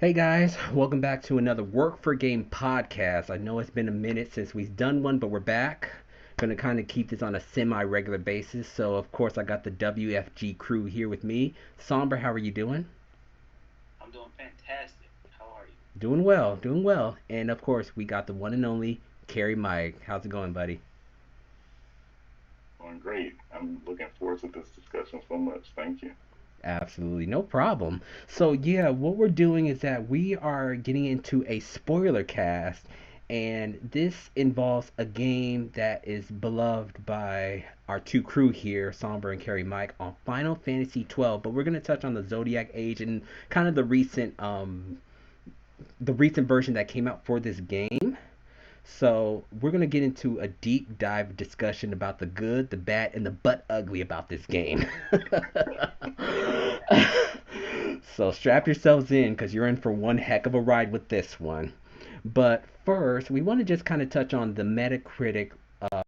Hey guys, welcome back to another Work for Game podcast. I know it's been a minute since we've done one, but we're back. Gonna kind of keep this on a semi-regular basis. So of course I got the WFG crew here with me. Somber, how are you doing? I'm doing fantastic. How are you? Doing well, doing well. And of course we got the one and only KerryMike. How's it going, buddy? Doing great. I'm looking forward to this discussion so much. Thank you. Absolutely, no problem. So yeah, what we're doing is that we are getting into a spoiler cast, and this involves a game that is beloved by our two crew here, Somber and Carrie Mike, on Final Fantasy XII. But we're gonna touch on the Zodiac Age and kind of the recent version that came out for this game. So we're gonna get into a deep dive discussion about the good, the bad, and the butt ugly about this game. So strap yourselves in because you're in for one heck of a ride with this one. But first, we want to just kind of touch on the Metacritic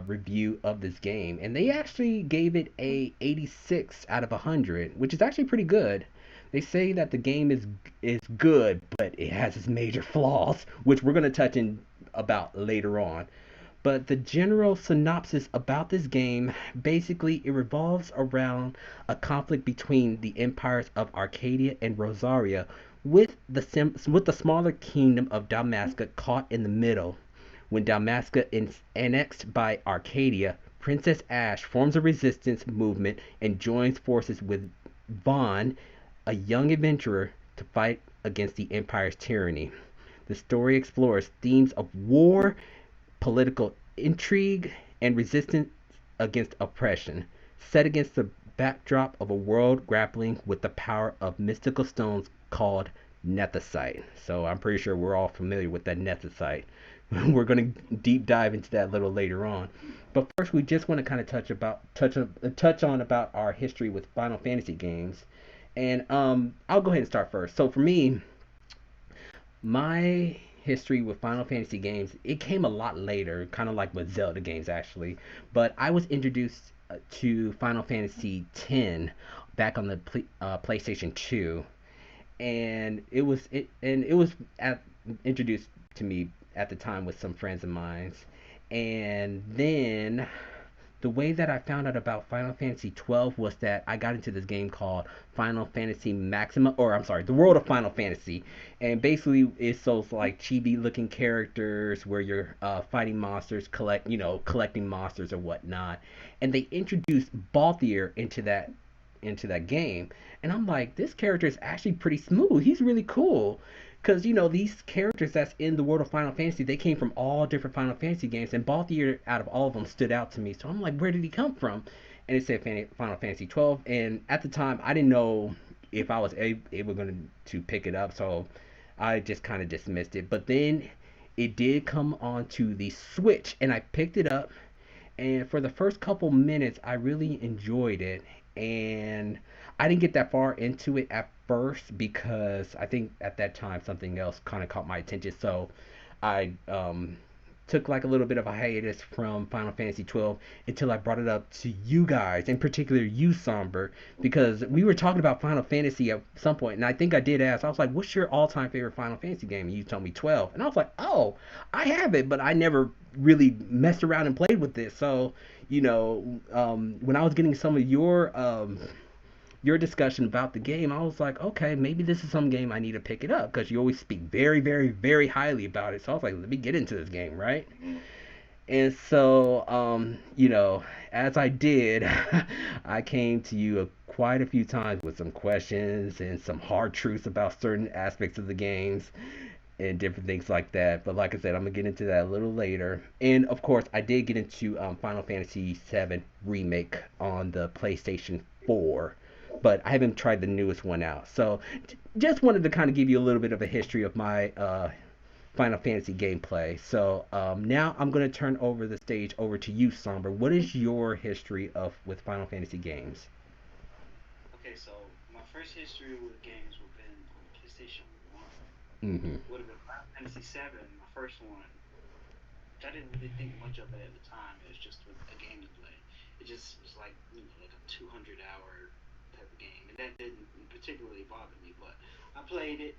review of this game, and they actually gave it a 86 out of 100, which is actually pretty good. They say that the game is good, but it has its major flaws, which we're going to touch in about later on. But the general synopsis about this game basically it revolves around a conflict between the empires of Arcadia and Rosaria, with the smaller kingdom of Dalmasca caught in the middle. When Dalmasca is annexed by Arcadia, Princess Ash forms a resistance movement and joins forces with Vaughn, a young adventurer, to fight against the Empire's tyranny. The story explores themes of war, political intrigue, and resistance against oppression, set against the backdrop of a world grappling with the power of mystical stones called Nethicite. So I'm pretty sure we're all familiar with that Nethicite. We're going to deep dive into that a little later on. But first, we just want to kind of touch on about our history with Final Fantasy games. And I'll go ahead and start first. So for me, my history with Final Fantasy games, it came a lot later, kind of like with Zelda games actually. But I was introduced to Final Fantasy X back on the PlayStation 2, and it was introduced to me at the time with some friends of mine. And then the way that I found out about Final Fantasy 12 was that I got into this game called Final Fantasy Maxima, or I'm sorry, the World of Final Fantasy, and basically it's those like chibi looking characters where you're fighting monsters, collecting monsters or whatnot, and they introduced Balthier into that game, and I'm like, this character is actually pretty smooth. He's really cool. Because, these characters that's in the world of Final Fantasy, they came from all different Final Fantasy games, and Balthier, out of all of them, stood out to me. So I'm like, where did he come from? And it said Final Fantasy 12, and at the time, I didn't know if I was able going to pick it up, so I just kind of dismissed it. But then it did come onto the Switch, and I picked it up, and for the first couple minutes I really enjoyed it, and I didn't get that far into it at first because I think at that time something else kind of caught my attention. So I took like a little bit of a hiatus from Final Fantasy 12 until I brought it up to you guys, in particular you, Somber, because we were talking about Final Fantasy at some point, and I think I did ask. I was like, "What's your all-time favorite Final Fantasy game?" And you told me 12, and I was like, "Oh, I have it, but I never really messed around and played with it." So, when I was getting some of your discussion about the game, I was like, okay, maybe this is some game I need to pick it up because you always speak very, very, very highly about it. So I was like, let me get into this game, right? Mhm. And so, as I did, I came to you quite a few times with some questions and some hard truths about certain aspects of the games and different things like that. But like I said, I'm gonna get into that a little later. And of course, I did get into Final Fantasy VII Remake on the PlayStation 4, but I haven't tried the newest one out. So just wanted to kind of give you a little bit of a history of my Final Fantasy gameplay. So now I'm going to turn over the stage over to you, Somber. What is your history of with Final Fantasy games? Okay, so my first history with games would have been on PlayStation 1. Mm-hmm. Would have been Final Fantasy 7, my first one. Which I didn't really think much of it at the time. It was just a game to play. It just was like like a 200 hour type of game, and that didn't particularly bother me. But I played it.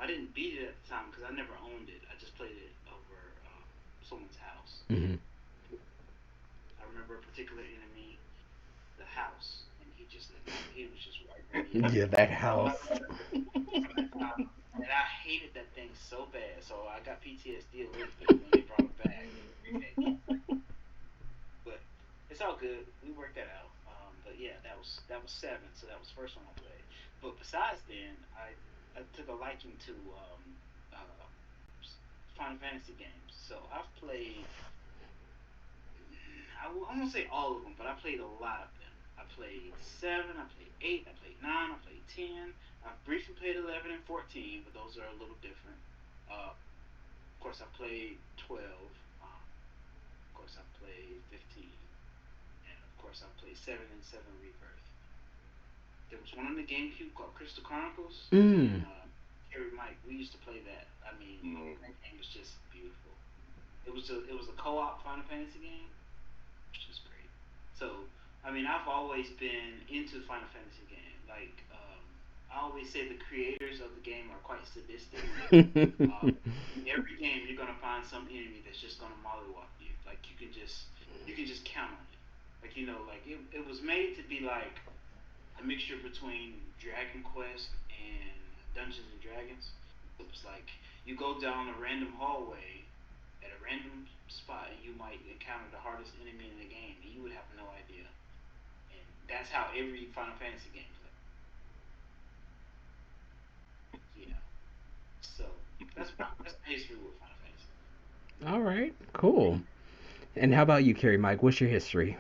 I didn't beat it at the time because I never owned it. I just played it over someone's house. Hmm. I remember a particular enemy, the house, and he was just right there. Yeah, that So house. and I hated that thing so bad. So I got PTSD a little bit when they brought it back. But it's all good. We worked that out. But yeah, that was seven. So that was the first one I played. But besides then, I took a liking to uh, Final Fantasy games. So I've played. I won't say all of them, but I played a lot of them. I played seven. I played eight. I played nine. I played 10. I briefly played 11 and 14, but those are a little different. Of course, I played 12. Of course, I played 15. And of course, I played 7 and 7 Rebirth. There was one on the GameCube called Crystal Chronicles. Me Mm. and KerryMike, we used to play that. I mean, that game was just beautiful. It was a co-op Final Fantasy game, which is great. So, I mean, I've always been into Final Fantasy game. Like, I always say the creators of the game are quite sadistic. In every game, you're gonna find some enemy that's just gonna mollywop you. Like you can just count on it. Like like it was made to be like a mixture between Dragon Quest and Dungeons and Dragons. It was like you go down a random hallway at a random spot and you might encounter the hardest enemy in the game and you would have no idea. And that's how every Final Fantasy game plays. Yeah. So that's my history with Final Fantasy. All right, cool. And how about you, Carrie Mike? What's your history?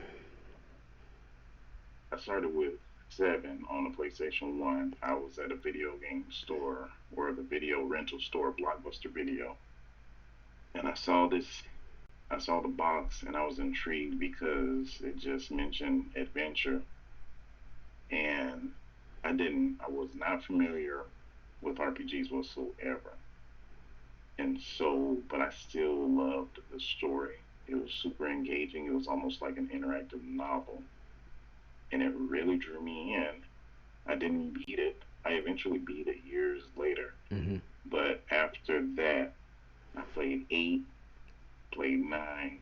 I started with 7 on the PlayStation 1. I was at a video game store or the video rental store, Blockbuster Video, and I saw the box and I was intrigued because it just mentioned adventure, and I was not familiar with RPGs whatsoever. And so, but I still loved the story. It was super engaging. It was almost like an interactive novel, and it really drew me in. I didn't beat it. I eventually beat it years later. Hmm. But after that, I played 8, played 9,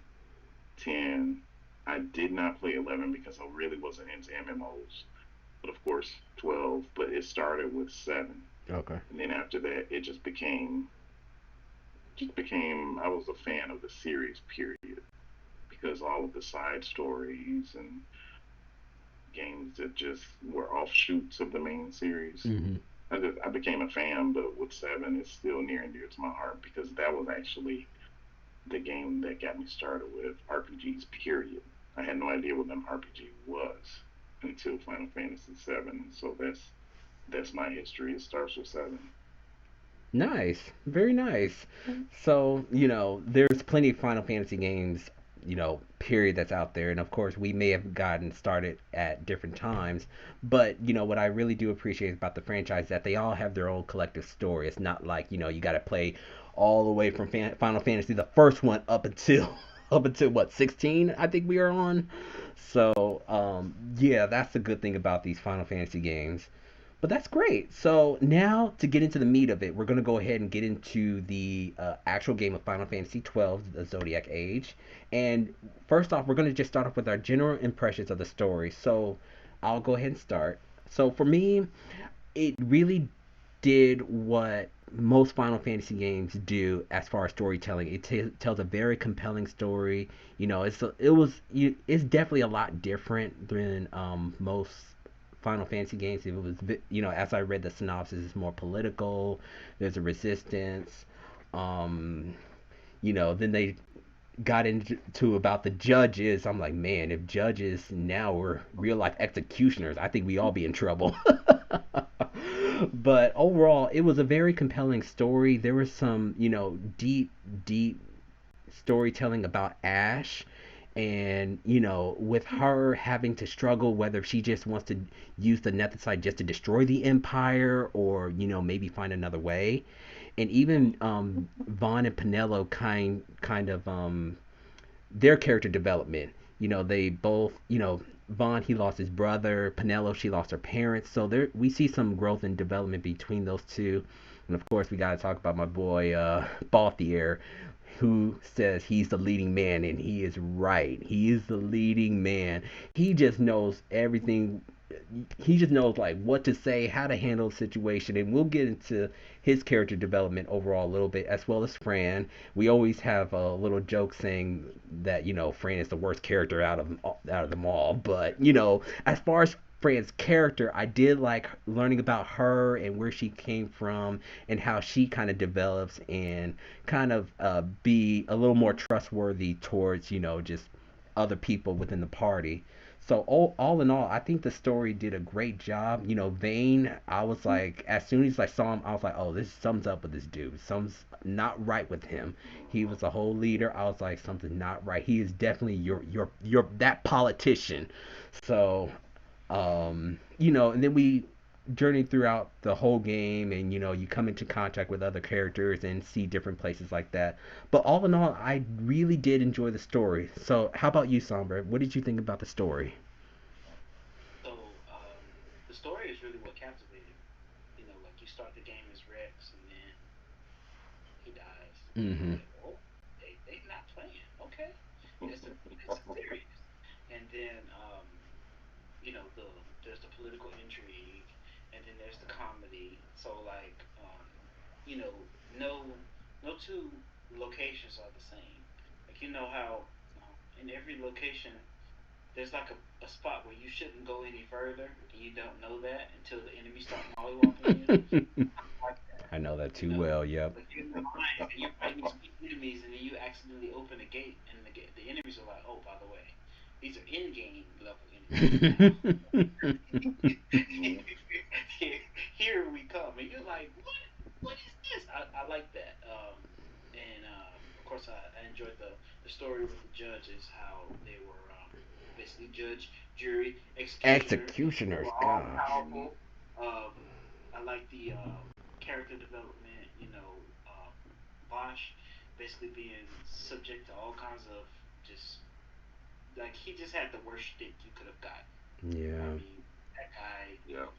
10. I did not play 11 because I really wasn't into MMOs. But of course, 12. But it started with 7. Okay. And then after that, it just became I was a fan of the series, period. Because all of the side stories and games that just were offshoots of the main series. Hmm. I became a fan, but with 7, it's still near and dear to my heart because that was actually the game that got me started with RPGs. Period. I had no idea what an RPG was until Final Fantasy 7. So that's my history. It starts with 7. Nice, very nice. So, there's plenty of Final Fantasy games, period, that's out there. And of course, we may have gotten started at different times. But, what I really do appreciate about the franchise is that they all have their own collective story. It's not like, you got to play all the way from Final Fantasy, the first one, up until, up until what, 16, I think we are on. So, yeah, that's the good thing about these Final Fantasy games. But that's great. So now to get into the meat of it, we're going to go ahead and get into the actual game of Final Fantasy XII, the Zodiac Age. And first off, we're going to just start off with our general impressions of the story. So I'll go ahead and start. So for me, it really did what most Final Fantasy games do as far as storytelling. It tells a very compelling story. It's definitely a lot different than most Final Fantasy games. If it was, as I read the synopsis, it's more political. There's a resistance. Um, then they got into about the judges. I'm like, man, if judges now were real life executioners, I think we all be in trouble. But overall, it was a very compelling story. There was some, deep, deep storytelling about Ash, and with her having to struggle whether she just wants to use the Nethicite just to destroy the Empire, or maybe find another way. And even Vaughn and Pinello kind of their character development. They both, Vaughn, he lost his brother. Penelope, she lost her parents. So there, we see some growth and development between those two. And of course, we got to talk about my boy, Balthier, who says he's the leading man, and he is right. He is the leading man. He just knows everything. He just knows like what to say, how to handle the situation, and we'll get into his character development overall a little bit, as well as Fran. We always have a little joke saying that Fran is the worst character out of them all, but as far as Fran's character, I did like learning about her and where she came from and how she kind of develops and kind of be a little more trustworthy towards just other people within the party. So all in all, I think the story did a great job. Vane, I was like, as soon as I saw him, I was like, oh, this sums up with this dude. Something's not right with him. He was a whole leader. I was like, something's not right. He is definitely your that politician. So, and then we journey throughout the whole game, and you come into contact with other characters and see different places like that. But all in all, I really did enjoy the story. So how about you, Somber? What did you think about the story? So the story is really what captivated. Like you start the game as Rex, and then he dies. Mm-hmm. Like, oh, they not playing. Okay, it's serious. And then there's the political intrigue, and then there's the comedy. So like you know, no two locations are the same. Like how in every location there's like a spot where you shouldn't go any further, and you don't know that until the enemy start mollywopping you. Like that, I know that too well. Yep. like you're in the line and you're fighting these enemies, and then you accidentally open a gate, and the enemies are like, oh, by the way, these are in-game level enemies now. Here we come, and you're like, what is this? I like that, and of course I enjoyed the story with the judges, how they were basically judge, jury, executioner. They Executioners, were all gosh. powerful. Um, I like the character development. Bosch basically being subject to all kinds of just like he just had the worst stick you could have got. I Yeah. mean, that guy, Yeah.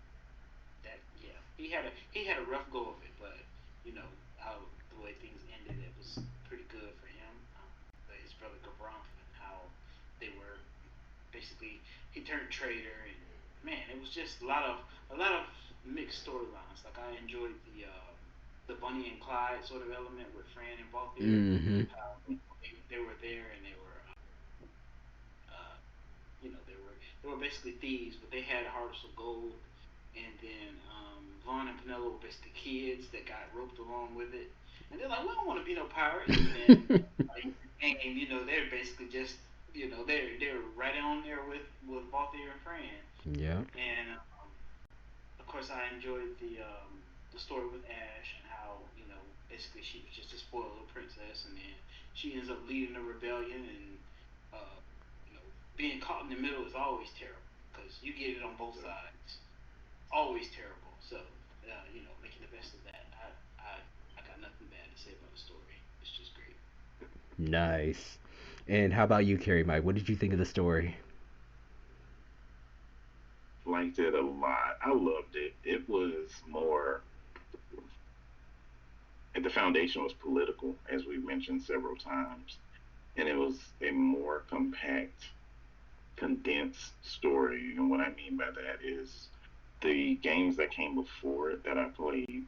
that yeah, he had a rough go of it, but how the way things ended, it was pretty good for him. His brother Gabronf, and how they were basically he turned traitor, and man, it was just a lot of mixed storylines. Like I enjoyed the Bunny and Clyde sort of element with Fran and Balthier. Mm-hmm. They were there, and uh, they were basically thieves, but they had hearts of gold. And then Vaughn and Penelope were basically kids that got roped along with it. And they're like, we don't want to be no pirates. And then, they're basically just, they're right on there with Balthier and Fran. Yeah. And of course, I enjoyed the story with Ash, and how basically she was just a spoiled little princess, and then she ends up leading a rebellion, and uh, being caught in the middle is always terrible because you get it on both sides. Always terrible. So making the best of that. I got nothing bad to say about the story. It's just great. Nice. And how about you, Carrie Mike? What did you think of the story? Liked it a lot. I loved it. It was more, and the foundation was political, as we mentioned several times, and it was a more compact, condensed story. And what I mean by that is the games that came before it that I played,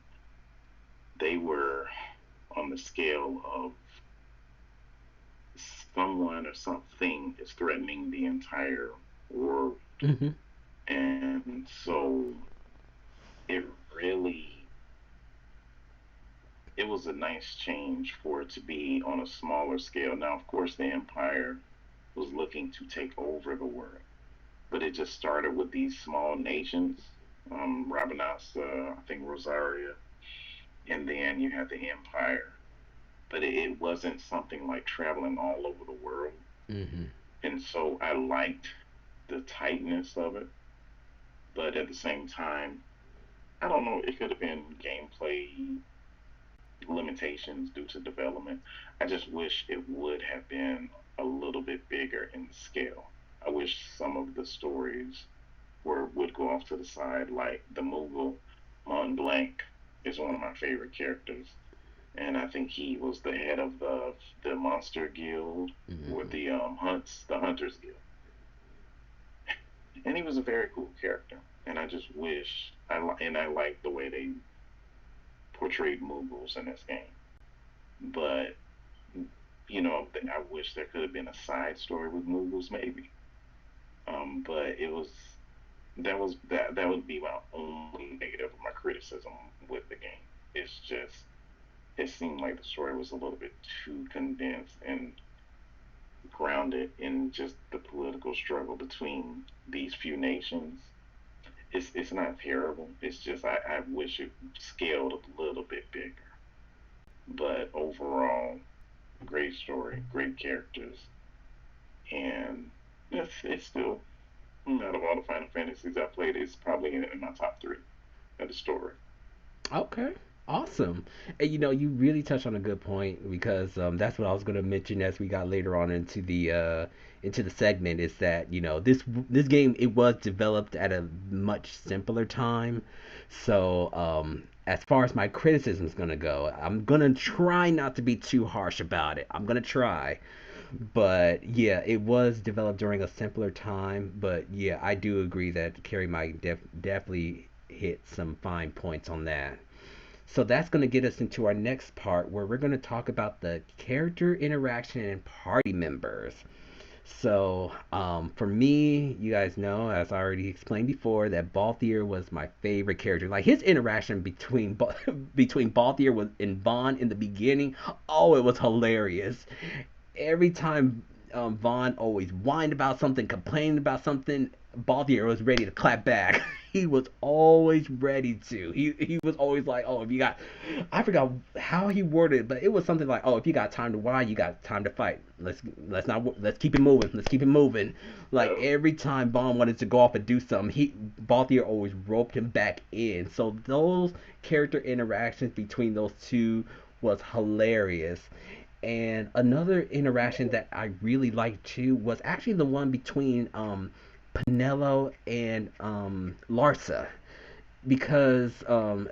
they were on the scale of someone or something is threatening the entire world. Mm-hmm. And so it really, it was a nice change for it to be on a smaller scale. Now, of course, the Empire was looking to take over the world, but it just started with these small nations, Rabanasса, I think Rosaria, and then you had the Empire. But it wasn't something like traveling all over the world. Mm-hmm. And so I liked the tightness of it, but at the same time, I don't know, it could have been gameplay limitations due to development. I just wish it would have been a little bit bigger in scale. I wish some of the stories would go off to the side, like the Mughal Mont Blanc is one of my favorite characters, and I think he was the head of the Monster Guild or Hmm. the Hunters Guild, and he was a very cool character. And I just wish and I like the way they portrayed Mughals in this game, but I wish there could have been a side story with Mughals maybe. But that would be my only negative, my criticism with the game. It's just it seemed like the story was a little bit too condensed and grounded in just the political struggle between these few nations. It's not terrible. It's just I wish it scaled a little bit bigger. But overall, great story, great characters, and it's still out of all the Final Fantasies I played, it's probably in my top three of the story. Okay, awesome. And you really touched on a good point because that's what I was going to mention as we got later on into the segment is that this game it was developed at a much simpler time. So as far as my criticism is going to go, I'm going to try not to be too harsh about it. I'm going to try. But yeah, it was developed during a simpler time. But yeah, I do agree that Carrie might definitely hit some fine points on that. So that's going to get us into our next part where we're going to talk about the character interaction and party members. So, for me, you guys know, as I already explained before, that Balthier was my favorite character. Like his interaction between between Balthier and Vaughn in the beginning, oh, it was hilarious. Every time Vaughn always whined about something, complained about something, Balthier was ready to clap back. He was always ready to. He was always like, oh, if you got, I forgot how he worded it, but it was something like, oh, if you got time to whine, you got time to fight. Let's keep it moving. Let's keep it moving. Like Oh, every time Vaughn wanted to go off and do something, Balthier always roped him back in. So those character interactions between those two was hilarious. And another interaction that I really liked too was actually the one between Pinello and Larsa. Because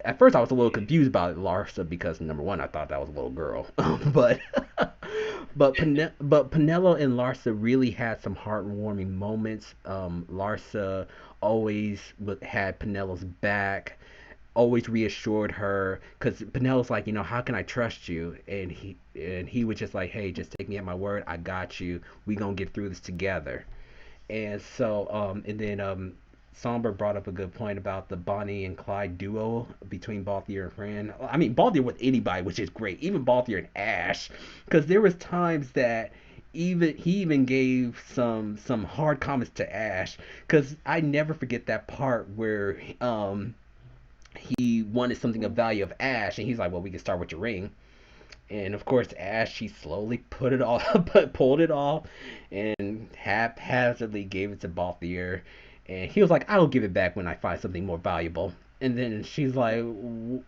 at first I was a little confused about Larsa because number one I thought that was a little girl, but but Pinello and Larsa really had some heartwarming moments. Larsa always had Pinello's back, always reassured her because Pinello's like, how can I trust you? And he was just like, hey, just take me at my word. I got you. We gonna get through this together. And so, and then Somber brought up a good point about the Bonnie and Clyde duo between Balthier and Fran. I mean, Balthier with anybody, which is great. Even Balthier and Ash, because there was times that he even gave some hard comments to Ash. Because I never forget that part where he wanted something of value of Ash, and he's like, "Well, we can start with your ring." And of course, Ash she slowly put it all, pulled it off, and haphazardly gave it to Balthier. And he was like, "I'll give it back when I find something more valuable." And then she's like,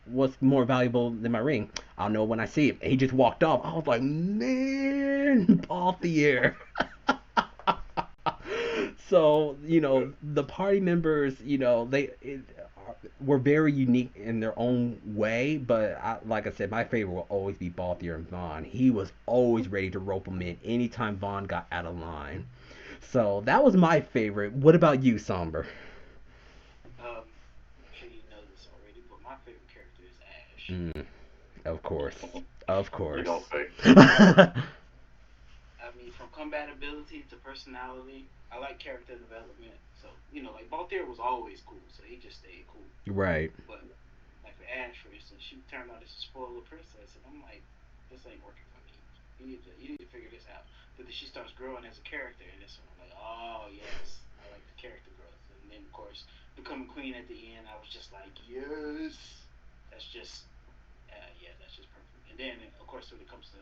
"What's more valuable than my ring? I'll know when I see it." And he just walked off. I was like, "Man, Balthier." So the party members, were very unique in their own way, but like I said, my favorite will always be Balthier and Vaughn. He was always ready to rope him in anytime Vaughn got out of line. So that was my favorite. What about you, Somber? I'm sure you know this already, but my favorite character is Ash. Mm, of course, of you course. don't say. I mean, from compatibility to personality, I like character development. So, like Balthier was always cool, so he just stayed cool. Right. But like for Ash, for instance, she turned out as a spoiler princess, and I'm like, this ain't working for me. You need to figure this out. But then she starts growing as a character, and this one I'm like, oh yes, I like the character growth. And then of course, becoming queen at the end, I was just like, yes, that's just, yeah, that's just perfect. And then of course when it comes to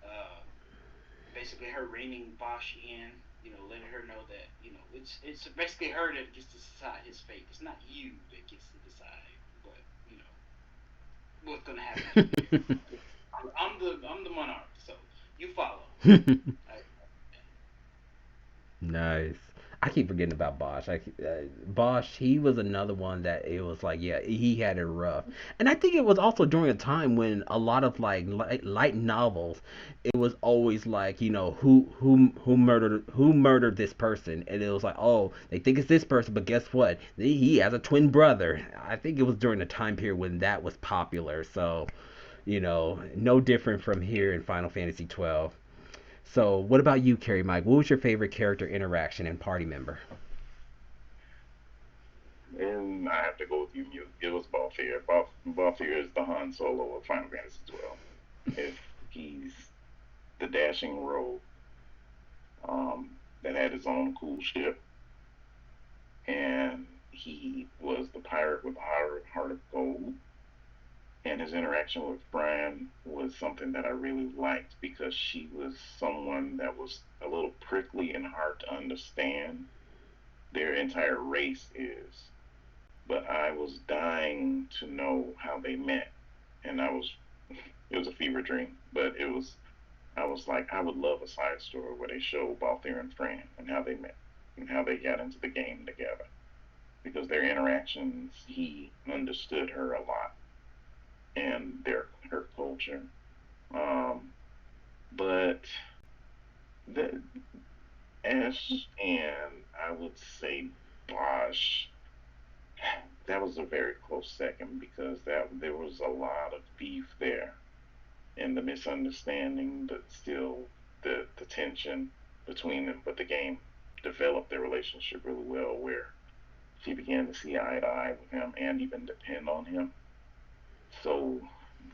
uh, basically her reining Bosch in, letting her know that it's basically her that gets to decide his fate. It's not you that gets to decide, but what's gonna happen after you. I'm the monarch, so you follow. Right? Nice. I keep forgetting about Bosch. Bosch, he was another one that it was like, yeah, he had it rough. And I think it was also during a time when a lot of like light novels, it was always like, who murdered this person, and it was like, oh, they think it's this person, but guess what? He has a twin brother. I think it was during the time period when that was popular. So, no different from here in Final Fantasy 12. So, what about you, Carrie Mike? What was your favorite character interaction and party member? And I have to go with you. It was Balthier. Balthier is the Han Solo of Final Fantasy 12. If he's the dashing rogue that had his own cool ship, and he was the pirate with the heart of gold. And his interaction with Fran was something that I really liked because she was someone that was a little prickly and hard to understand. Their entire race is, but I was dying to know how they met, and it was a fever dream, but I was like, I would love a side story where they show Balthier and Fran and how they met and how they got into the game together, because their interactions, he understood her a lot and her culture. But the Ash and I would say Bosch, that was a very close second because that there was a lot of beef there and the misunderstanding, but still the tension between them. But the game developed their relationship really well, where she began to see eye to eye with him and even depend on him. So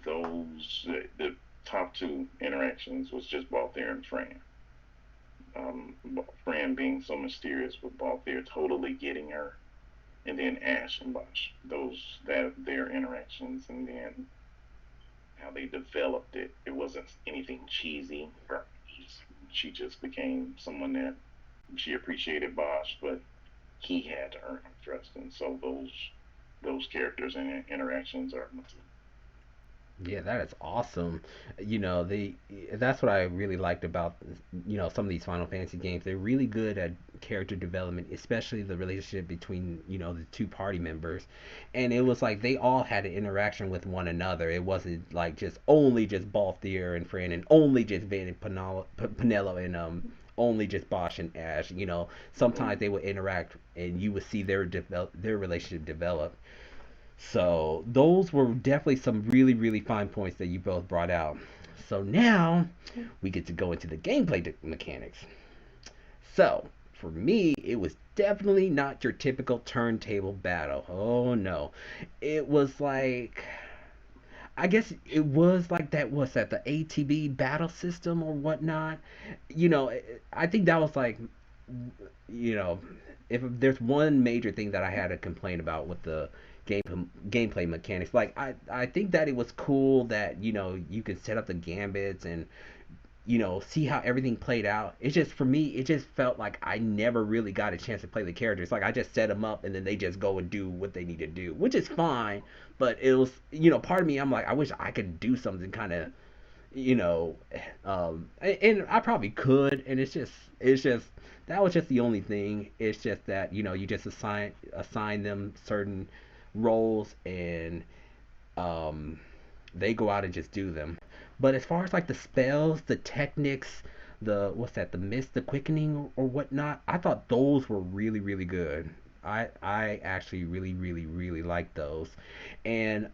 the top two interactions was just Balthier and Fran. Fran being so mysterious with Balthier totally getting her, and then Ash and Bosch. Their interactions, and then how they developed it. It wasn't anything cheesy. She just became someone that she appreciated Bosch, but he had to earn her trust, and so those characters and interactions are Yeah, that is awesome. That's what I really liked about some of these Final Fantasy games. They're really good at character development, especially the relationship between the two party members. And it was like they all had an interaction with one another. It wasn't like just Balthier and Fran and only just Van and Penelo and only just Bosch and Ash. Sometimes they would interact and you would see their relationship develop. So those were definitely some really, really fine points that you both brought out. So now we get to go into the gameplay mechanics. So for me, it was definitely not your typical turntable battle. Oh no, it was like, I guess it was like that. Was that the ATB battle system or whatnot? I think that was like, you know, if there's one major thing that I had to complain about with the game gameplay mechanics, like I think that it was cool that you can set up the gambits and see how everything played out. It's just for me, it just felt like I never really got a chance to play the characters. Like I just set them up and then they just go and do what they need to do, which is fine. But it was, part of me, I'm like, I wish I could do something kind of, you know, and I probably could. And it's just that was just the only thing. It's just that you just assign them certain roles and um, they go out and just do them. But as far as like the spells, the techniques, the what's that, the mist, the quickening or whatnot, I thought those were really really good. I actually really really really liked those. And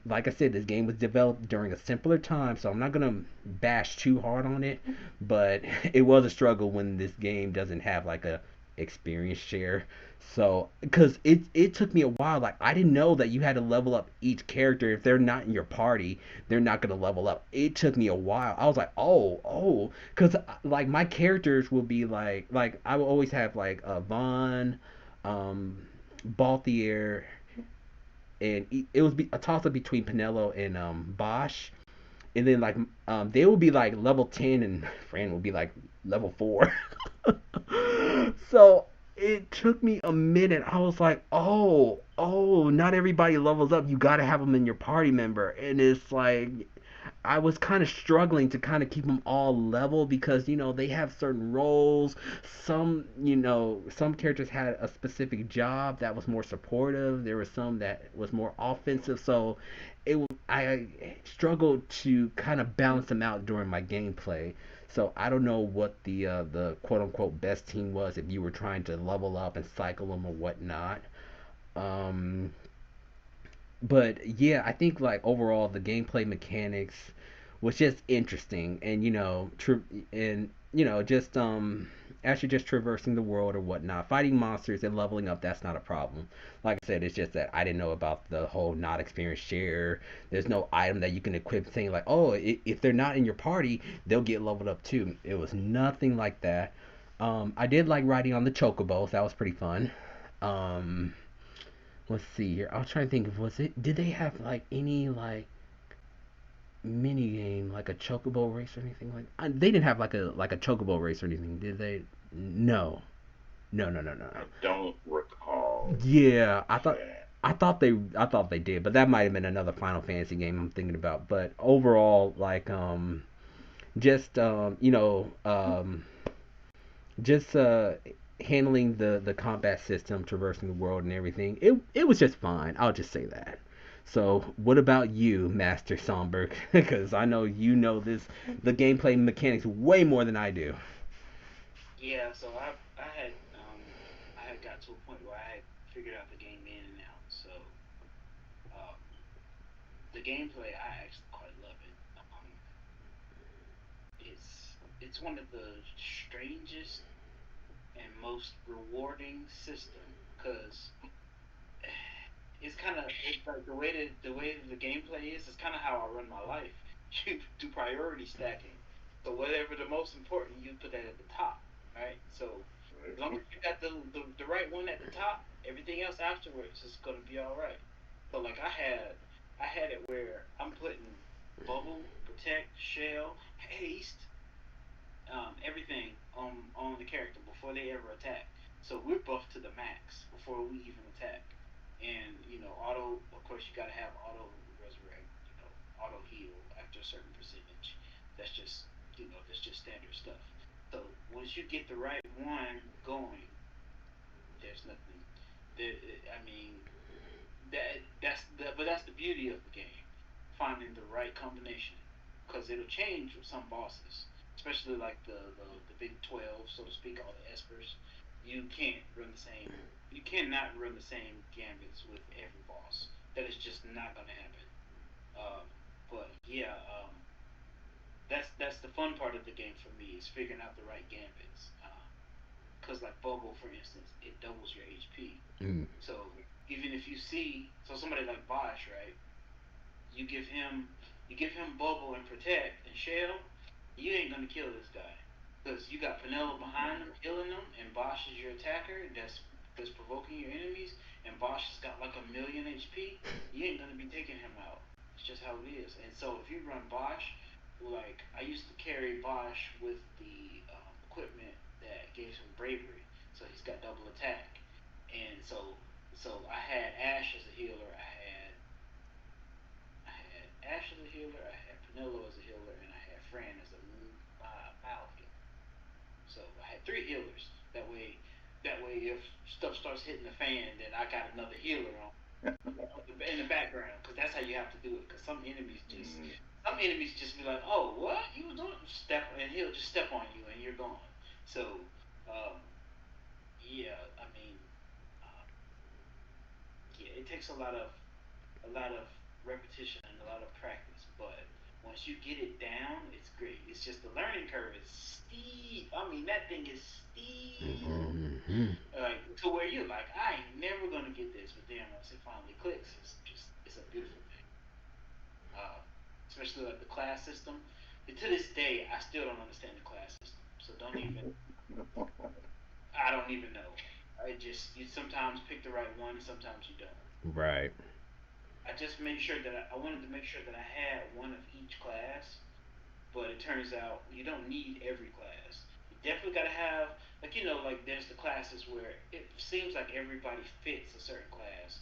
like I said, this game was developed during a simpler time, so I'm not gonna bash too hard on it. But it was a struggle when this game doesn't have like a experience share. So, because it took me a while, like I didn't know that you had to level up each character. If they're not in your party, they're not gonna level up. It took me a while. I was like, oh, because like my characters will be like I will always have like Vaughn, um, Balthier, and it was a toss up between Pinello and Bosch, and then like they will be like level 10 and Fran will be like level 4. So it took me a minute. I was like, oh, not everybody levels up. You gotta have them in your party member, and it's like I was kind of struggling to kind of keep them all level because they have certain roles. Some characters had a specific job that was more supportive. There was some that was more offensive. So I struggled to kind of balance them out during my gameplay. So I don't know what the quote unquote best team was if you were trying to level up and cycle them or whatnot. Um, but yeah, I think like overall the gameplay mechanics was just interesting, and just actually just traversing the world or whatnot, fighting monsters and leveling up. That's not a problem. Like I said, it's just that I didn't know about the whole not experience share. There's no item that you can equip saying like, oh, if they're not in your party, they'll get leveled up too. It was nothing like that. I did like riding on the chocobos. That was pretty fun. Um, let's see here. I was trying to think of did they have like any like mini game like a chocobo race or anything they didn't have like a chocobo race or anything, did they? No. No, no, no, no. I don't recall Yeah, that. I thought they did, but that might have been another Final Fantasy game I'm thinking about. But overall, like just just handling the combat system, traversing the world and everything. It was just fine. I'll just say that. So, what about you, Master Somberg? Because I know you know the gameplay mechanics way more than I do. Yeah, so I had got to a point where I had figured out the game in and out. So um, the gameplay I actually quite love it. It's one of the strangest and most rewarding system because it's like the way that the gameplay is. It's kind of how I run my life. You do priority stacking. So whatever the most important, you put that at the top, right? So as long as you got the right one at the top, everything else afterwards is gonna be all right. So like I had it where I'm putting bubble, protect, shell, haste, everything on the character before they ever attack. So we're buffed to the max before we even attack. And auto. Of course, you gotta have auto resurrect. Auto heal after a certain percentage. That's just standard stuff. So once you get the right one going, there's nothing. There, I mean, but that's the beauty of the game, finding the right combination, because it'll change with some bosses, especially like the big 12, so to speak, all the espers. You can't run the same. You cannot run the same gambits with every boss. That is just not gonna happen. Um, but yeah, that's the fun part of the game for me is figuring out the right gambits. Because like Bubble, for instance, it doubles your HP. Mm. So even if you see, so somebody like Bosch, right? You give him you give him Bubble and Protect and Shell, you ain't gonna kill this guy. Because you got Penelo behind him, killing them, and Bosch is your attacker that's provoking your enemies, and Bosch has got like a million HP, you ain't gonna be taking him out. It's just how it is. And so if you run Bosch, like I used to carry Bosch with the equipment that gives him bravery, so he's got double attack. And so I had Ash as a healer, I had Ash as a healer, I had Penelo as a healer, and I had Fran as a mild healer. So I had three healers. That way, if stuff starts hitting the fan, then I got another healer on in the background, because that's how you have to do it. Because some enemies just be like, oh, what you was doing? Step, and he'll just step on you, and you're gone. So, um, yeah, I mean, uh, yeah, it takes a lot of repetition and a lot of practice, but once you get it down, it's great. It's just the learning curve is steep. I mean, that thing is steep. Hmm. Like to where you're like, I ain't never gonna get this, but then once it finally clicks, it's a beautiful thing. Uh, Especially like the class system. And to this day, I still don't understand the class system. So don't even. I don't even know. I just you sometimes pick the right one, sometimes you don't. Right. I just made sure that I wanted to make sure that I had one of each class, but it turns out you don't need every class. You definitely gotta have like there's the classes where it seems like everybody fits a certain class.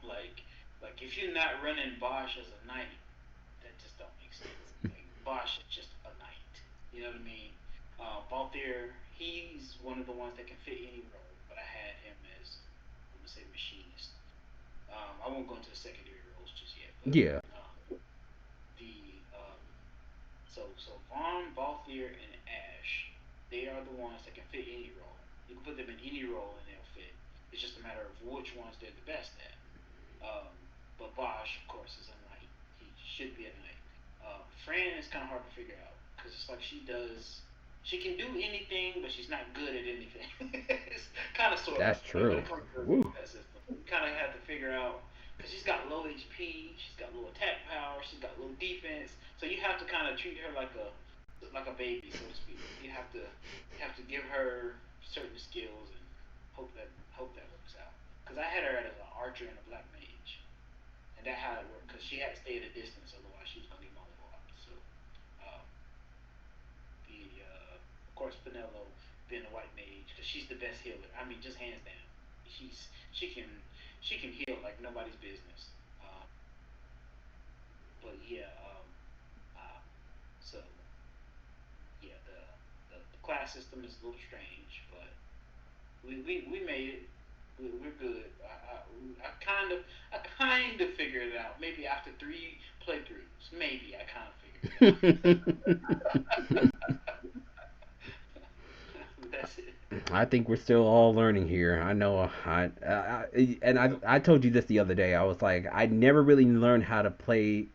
Like like if you're not running Bosch as a knight, that just don't make sense. Like Bosch is just a knight. You know what I mean? Balthier, he's one of the ones that can fit any role, but I had him as, I'm gonna say, machinist. I won't go into the secondary roles just yet, but Yeah. the so Vaughn, Balthier, and Ash, they are the ones that can fit any role. You can put them in any role and they'll fit. It's just a matter of which ones they're the best at. Um, but Bosch, of course, is a knight. He should be a knight. Fran is kind of hard to figure out because it's like she can do anything, but she's not good at anything. It's kind of sort of That's like when true. it comes to Woo. that system. You kind of have to figure out because she's got low HP, she's got low attack power, she's got low defense. So you have to kind of treat her like a baby, so to speak. You have to give her certain skills and hope that works out. Because I had her as an archer and a black mage, and that how it worked. Because she had to stay at a distance, otherwise she was gonna get mollywopped. So, um, of course Penelope being a white mage, because she's the best healer. I mean, just hands down. She can heal like nobody's business. But yeah, uh, so yeah, the class system is a little strange, but we made it. We're good. I kind of figured it out. Maybe after 3 playthroughs, maybe I kind of figured it out. That's it. I think we're still all learning here. I know. And I told you this the other day. I was like, I never really learned how to play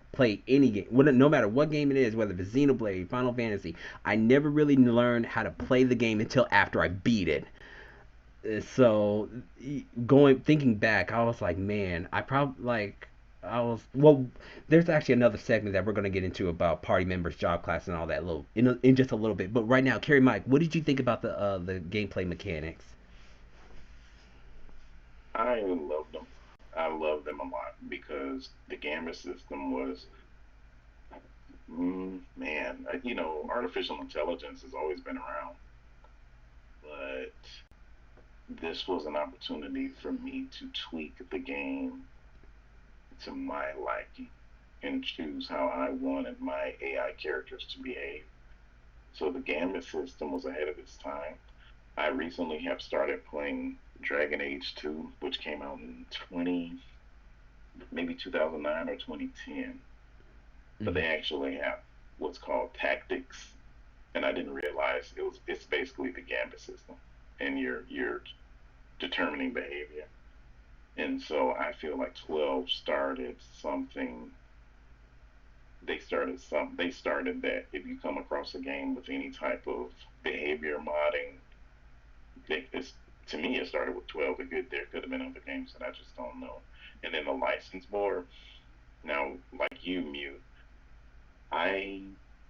any game. No matter what game it is, whether it's Xenoblade, Final Fantasy, I never really learned how to play the game until after I beat it. So going thinking back, I was like, man, I probably like I was well. There's actually another segment that we're gonna get into about party members, job class, and all that little in just a little bit. But right now, Carrie Mike, what did you think about the gameplay mechanics? I loved them. I loved them a lot because the Gambit system was, man, artificial intelligence has always been around, but this was an opportunity for me to tweak the game to my liking and choose how I wanted my AI characters to behave. So the Gambit system was ahead of its time. I recently have started playing Dragon Age 2, which came out in maybe 2009 or 2010. But Mm-hmm. they actually have what's called tactics, and I didn't realize it's basically the Gambit system, and you're determining behavior. And so I feel like 12 started something. They started that if you come across a game with any type of behavior modding, it's to me it started with 12. There could have been other games that I just don't know. And then the license board. Now, like you, Mute, I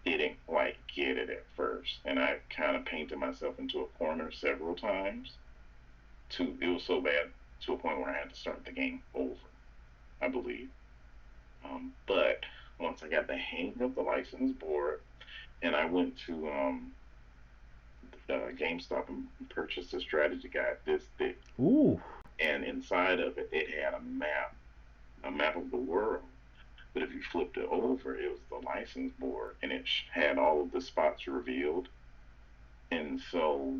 didn't quite get it at first, and I kind of painted myself into a corner several times. It was so bad to a point where I had to start the game over, I believe. But once I got the hang of the license board, and I went to GameStop and purchased a strategy guide this thick, Ooh. and inside of it, it had a map of the world. But if you flipped it over, it was the license board, and it had all of the spots revealed. And so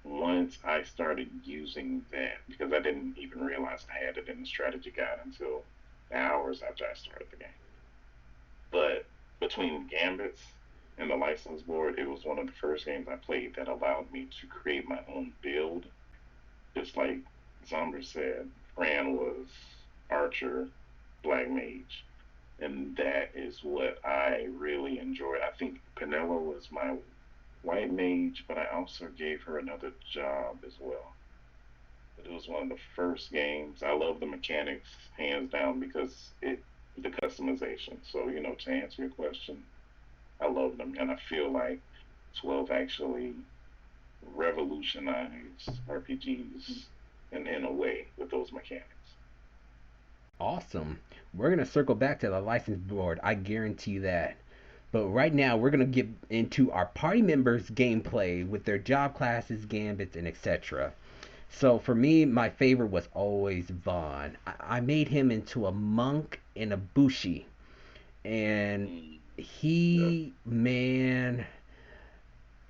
once I started using that, because I didn't even realize I had it in the strategy guide until hours after I started the game. But between Gambits and the license board, it was one of the first games I played that allowed me to create my own build. Just like Zomber said, Fran was Archer, Black Mage, and that is what I really enjoyed. I think Penelo was my White Mage, but I also gave her another job as well. But it was one of the first games. I love the mechanics, hands down, because the customization. So, to answer your question, I love them, and I feel like 12 actually revolutionized RPGs in a way with those mechanics. Awesome. We're gonna circle back to the license board. I guarantee that. But right now, we're gonna get into our party members' gameplay with their job classes, gambits, and etc. So for me, my favorite was always Vaughn. I made him into a monk and a bushi. and Mm. Yep. man,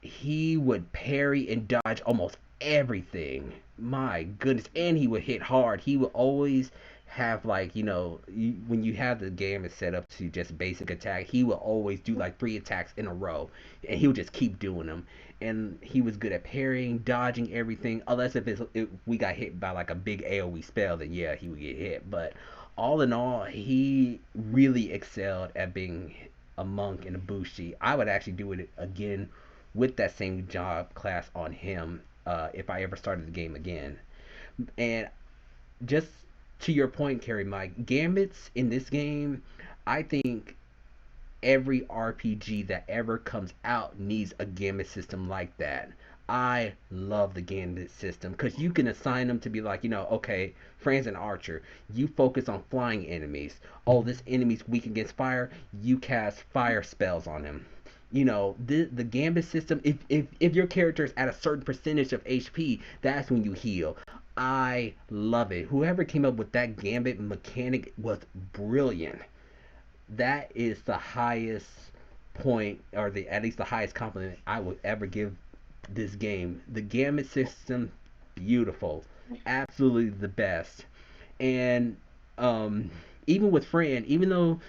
he would parry and dodge almost everything. My goodness, and he would hit hard. He would always have like when you have the game is set up to just basic attack, he would always do like three attacks in a row, and he would just keep doing them. And he was good at parrying, dodging everything. Unless if we got hit by like a big AOE spell, then yeah, he would get hit. But all in all, he really excelled at being a monk and a bushi. I would actually do it again with that same job class on him if I ever started the game again. And just to your point, KerryMike, Gambits in this game, I think every RPG that ever comes out needs a Gambit system like that. I love the Gambit system because you can assign them to be like, okay, Fran's an archer. You focus on flying enemies. Oh, this enemy's weak against fire. You cast fire spells on him. The Gambit system, if your character is at a certain percentage of HP, that's when you heal. I love it. Whoever came up with that Gambit mechanic was brilliant. That is the highest point, or the at least the highest compliment I would ever give this game. The Gambit system, beautiful, absolutely the best. And even with Fran, even though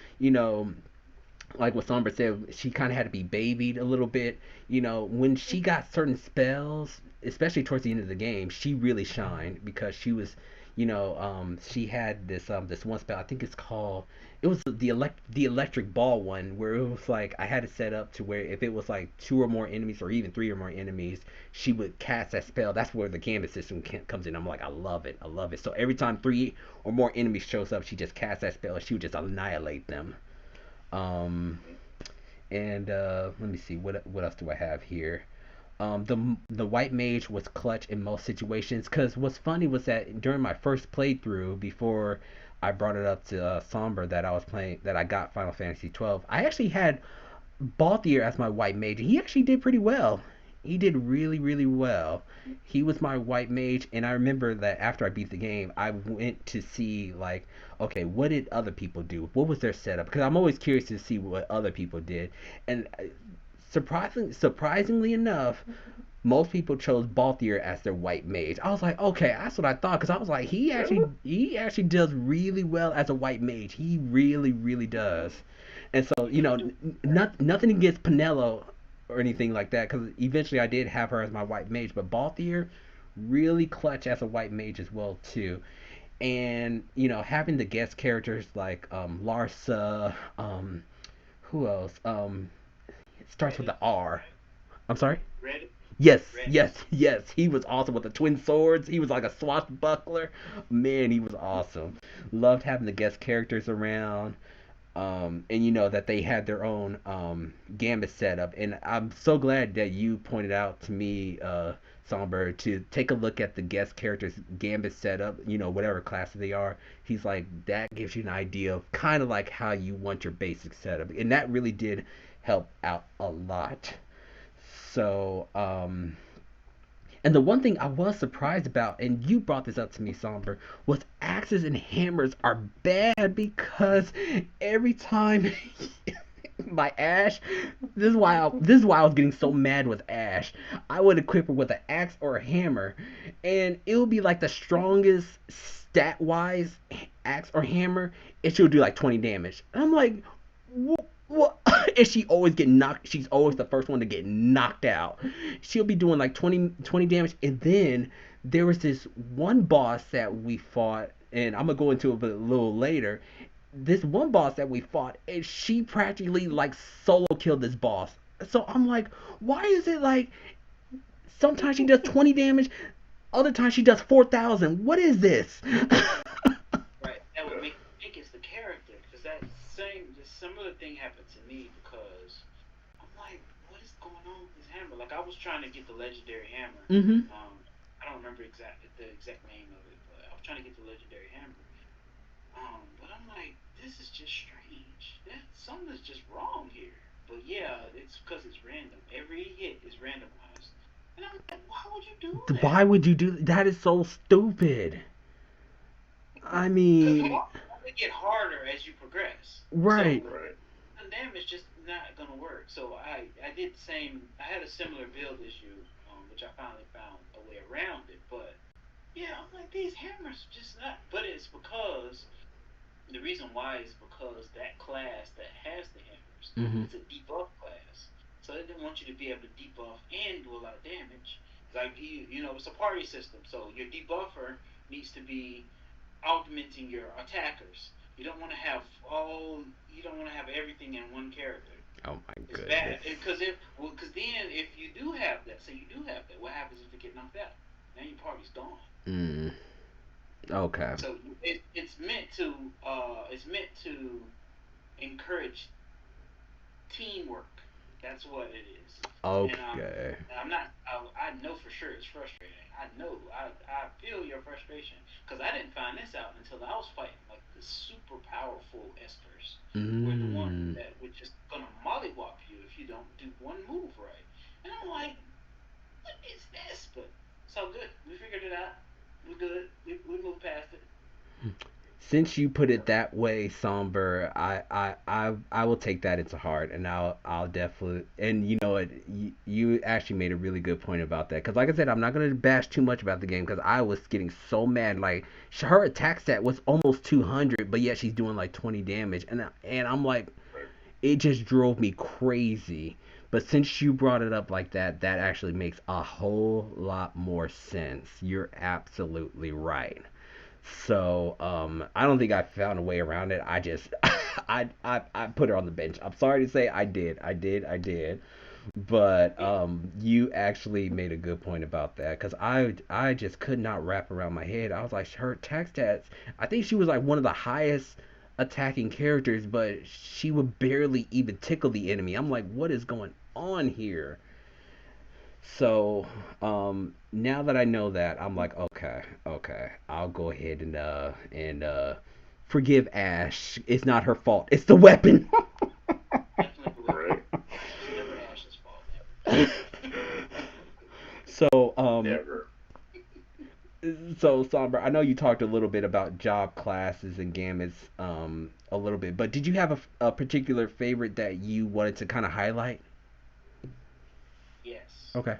like what Somber said, she kind of had to be babied a little bit. When she got certain spells, especially towards the end of the game, she really shined because she was, she had this one spell. I think it's called. It was the electric ball one where it was like I had it set up to where if it was like two or more enemies or even three or more enemies, she would cast that spell. That's where the Gambit system comes in. I'm like, I love it, I love it. So every time three or more enemies shows up, she just casts that spell and she would just annihilate them. Um, and let me see what else do I have here. The white mage was clutch in most situations. Because what's funny was that during my first playthrough, before I brought it up to Somber that I was playing, that I got Final Fantasy 12, I actually had Balthier as my white mage, and he actually did pretty well. He did really, really well. He was my white mage, and I remember that after I beat the game, I went to see like, okay, what did other people do? What was their setup? Because I'm always curious to see what other people did, and surprisingly enough, most people chose Balthier as their white mage. I was like, okay, that's what I thought, because I was like, he actually does really well as a white mage. He really, really does. And so, nothing against Pinello or anything like that, because eventually I did have her as my white mage, but Balthier really clutch as a white mage as well too. And having the guest characters like Larsa, who else? It starts with the R. I'm sorry. Red. Yes, Red. yes, yes. He was awesome with the twin swords. He was like a swashbuckler. Man, he was awesome. Loved having the guest characters around. And that they had their own Gambit setup. And I'm so glad that you pointed out to me, Somber, to take a look at the guest characters Gambit setup, whatever class they are. He's like, that gives you an idea of kind of like how you want your basic setup. And that really did help out a lot. So, and the one thing I was surprised about, and you brought this up to me, Somber, was axes and hammers are bad because every time my Ash, this is why I was getting so mad with Ash. I would equip her with an axe or a hammer, and it would be like the strongest stat wise axe or hammer, and she'll do like 20 damage. And I'm like, what? And she always get knocked. She's always the first one to get knocked out. She'll be doing like 20 damage, and then there was this one boss that we fought, and I'm gonna go into it a little later. This one boss that we fought, and she practically like solo killed this boss. So I'm like, why is it like sometimes she does 20 damage, other times she does 4,000? What is this? Right. That would make me think it's the character, because that similar thing happened to me, because I'm like, what is going on with this hammer? Like, I was trying to get the legendary hammer. Mm-hmm. I don't remember the exact name of it, but I was trying to get the legendary hammer. But I'm like, this is just strange. Something's just wrong here. But yeah, it's because it's random. Every hit is randomized. And I'm like, why would you do that? Why would you do that? That is so stupid. I mean, Because it get harder as you progress. right. Right. dealing damage just not gonna work. So I did the same. I had a similar build issue, which I finally found a way around it. But yeah, I'm like these hammers just not. But it's because the reason why is because that class that has the hammers, Mm-hmm. it's a debuff class. So they didn't want you to be able to debuff and do a lot of damage. Like it's a party system. So your debuffer needs to be augmenting your attackers. You don't want to have all. You don't want to have everything in one character. Oh my It's goodness. bad because then if you do have that, say you do have that, what happens if you get knocked out? Now your party's gone. Mm. Okay. So it's meant to encourage teamwork. That's what it is. Okay. And I'm not. I know for sure it's frustrating. I feel your frustration because I didn't find this out until I was fighting like the super powerful espers. Were the ones Mm. that were just gonna mollywop you if you don't do one move right. And I'm like, what is this? But it's all good. We figured it out. We're good. We moved past it. Since you put it that way, Somber, I will take that into heart, and I'll definitely, and you know what, you actually made a really good point about that, because like I said, I'm not gonna bash too much about the game, because I was getting so mad, like her attack stat was almost 200, but yet she's doing like 20 damage, and I'm like, Right. it just drove me crazy. But since you brought it up like that, that actually makes a whole lot more sense. You're absolutely right. So I don't think I found a way around it. I just I put her on the bench. I'm sorry to say I did. But you actually made a good point about that because I just could not wrap around my head. I was like, her attack stats. I think she was like one of the highest attacking characters, but she would barely even tickle the enemy. I'm like, what is going on here? So, now that I know that, I'm like, okay, okay, I'll go ahead and forgive Ash. It's not her fault. It's the weapon. Definitely the weapon. Right. It's never Ash's fault. so, Never. so Somber, I know you talked a little bit about job classes and Gambits, a little bit, but did you have a particular favorite that you wanted to kind of highlight? Yes. Okay.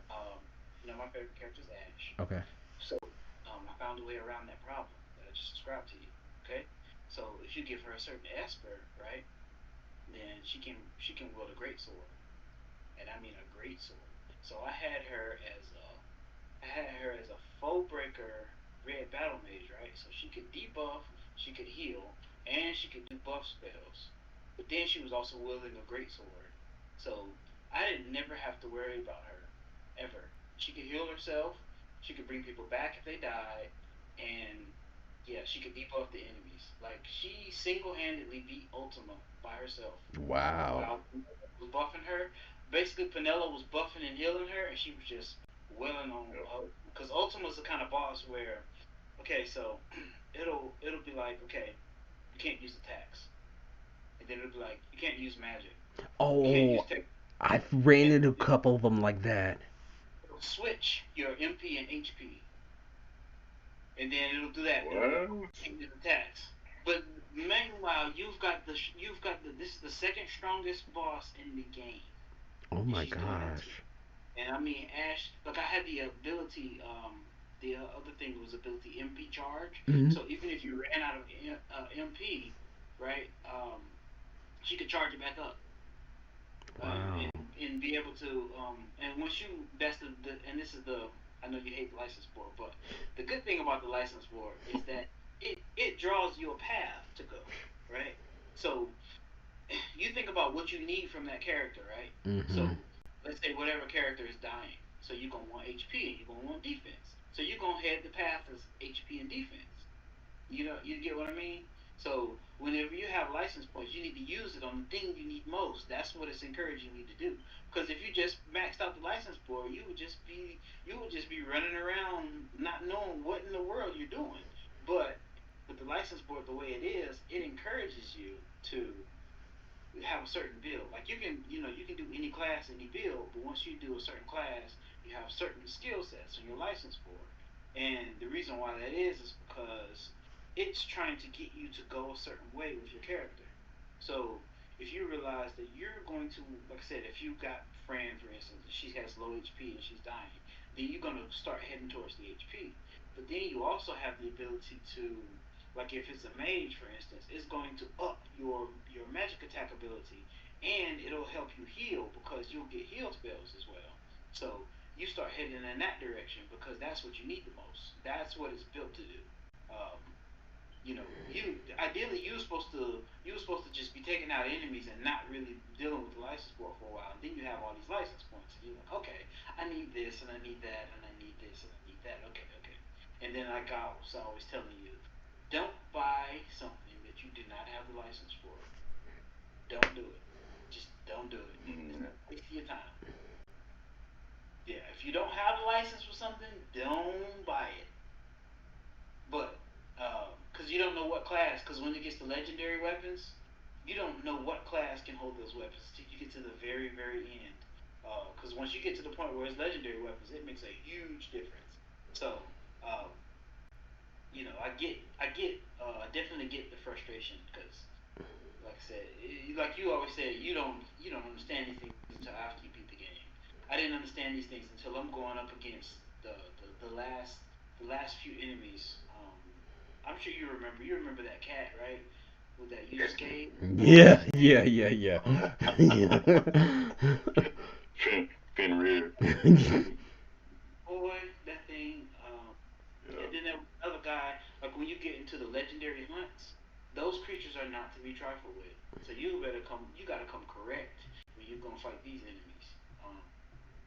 My favorite character is Ash. Okay. So, I found a way around that problem that I just described to you. Okay. So if you give her a certain esper, right, then she can wield a great sword, and I mean a great sword. So I had her as a foe breaker red battle mage, right? So she could debuff, she could heal, and she could do buff spells. But then she was also wielding a great sword. So I didn't never have to worry about her ever. She could heal herself. She could bring people back if they died, and yeah, she could debuff the enemies. Like she single-handedly beat Ultima by herself. Wow. While was buffing her. Basically, Penella was buffing and healing her, and she was just wailing on. Yep. Because Ultima's the kind of boss where, okay, so it'll be like, okay, you can't use attacks, and then it'll be like, you can't use magic, you can't use Oh, tech, I've ran and into a couple of them like that. it'll switch your MP and HP, and then it'll do that. What? Change its attacks. But meanwhile, you've got this is the second strongest boss in the game. Oh And my she's doing that too. gosh. And I mean, Ash, like I had the ability, the other thing was ability MP charge. Hmm. So even if you ran out of MP, right, she could charge it back up. Wow. And be able to, and once you, and this is I know you hate the license board, but the good thing about the license board is that it draws you a path to go, right? So you think about what you need from that character, right? So Hmm. let's say whatever character is dying. So you're gonna want HP and you're gonna want defense. So you're gonna head the path as HP and defense. You get what I mean? So whenever you have license points, you need to use it on the thing you need most. That's what it's encouraging you to do. Because if you just maxed out the license board, you would just be running around not knowing what in the world you're doing. But with the license board the way it is, it encourages you to have a certain build. Like you can do any class, any build, but once you do a certain class, you have certain skill sets on your license board. And the reason why that is because it's trying to get you to go a certain way with your character. So if you realize that you're going to, like I said, if you got Fran, for instance, she has low HP and she's dying, then you're going to start heading towards the HP. But then you also have the ability to, like if it's a mage, for instance, it's going to up your magic attack ability, and it'll help you heal because you'll get heal spells as well. So you start heading in that direction because that's what you need the most. That's what it's built to do. Um, you ideally you were supposed to just be taking out enemies and not really dealing with the license board for a while. And then you have all these license points, and you're like, okay, I need this and I need that and I need this and I need that. Okay, okay. And then like I was always telling you, don't buy something that you did not have the license for. Don't do it. Just don't do it. It's a waste of your time. Yeah, if you don't have the license for something, don't buy it. But because you don't know what class, because when it gets to legendary weapons, you don't know what class can hold those weapons till you get to the very, very end. Because once you get to the point where it's legendary weapons, it makes a huge difference. So, um, I definitely get the frustration because, like I said, like you always said, you don't understand these things until after you beat the game. I didn't understand these things until I'm going up against the last few enemies. I'm sure you remember. You remember that cat, right? With that use cave. Yeah, yeah, yeah, yeah. Fenrir. Boy, that thing. And then there was another guy. Like when you get into the legendary hunts, those creatures are not to be trifled with. So you better come. You gotta come correct when you're gonna fight these enemies.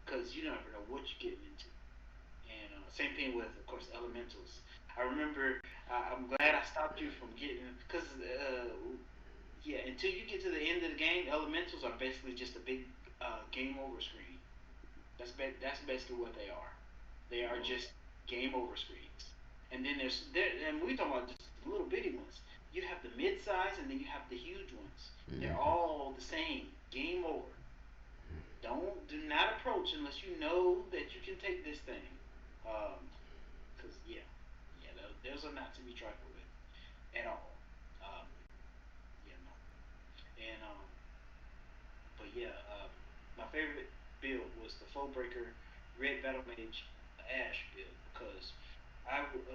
Because you never know what you're getting into. And same thing with, of course, elementals. I remember. I'm glad I stopped you from getting because yeah, until you get to the end of the game, elementals are basically just a big game over screen. That's basically what they are. They are just game over screens. And then and we talking about just little bitty ones. You have the mid size and then you have the huge ones. They're all the same. Game over. Do not approach unless you know that you can take this thing. Because those are not to be trifled with at all. Um, no. And but yeah, my favorite build was the Foebreaker Red Battle Mage Ash build because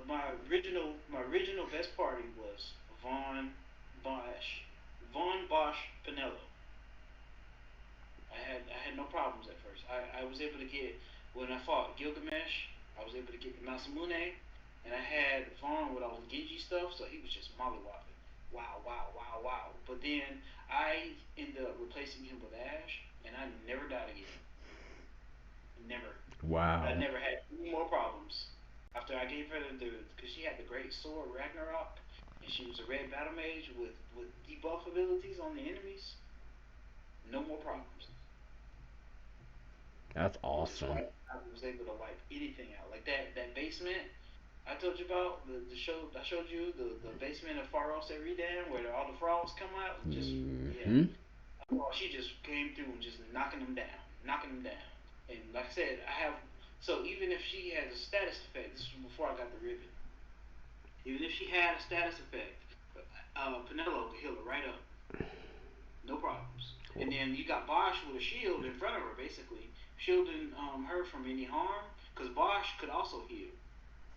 my original best party was Bosch Von Bosch Pinello. I had no problems at first. I was able to get when I fought Gilgamesh. I was able to get the Masamune, and I had Vaughn with all the Genji stuff, so he was just mollywopping. Wow, wow, wow, wow. But then I ended up replacing him with Ash, and I never died again. Never. I Wow. never had any more problems after I gave her because she had the great sword Ragnarok, and she was a red battle mage with debuff abilities on the enemies. No more problems. That's It was just awesome. like I was able to wipe anything out. Like that basement I told you about the show I showed you the basement of Pharos Eridan where all the frogs come out. Just yeah, Hmm. oh, she just came through and just knocking them down. And like I said, I have so even if she has a status effect, this was before I got the ribbon. Even if she had a status effect, Penelope could heal her right up, no problems. And Cool. then you got Bosch with a shield in front of her, basically shielding her from any harm, because Bosch could also heal.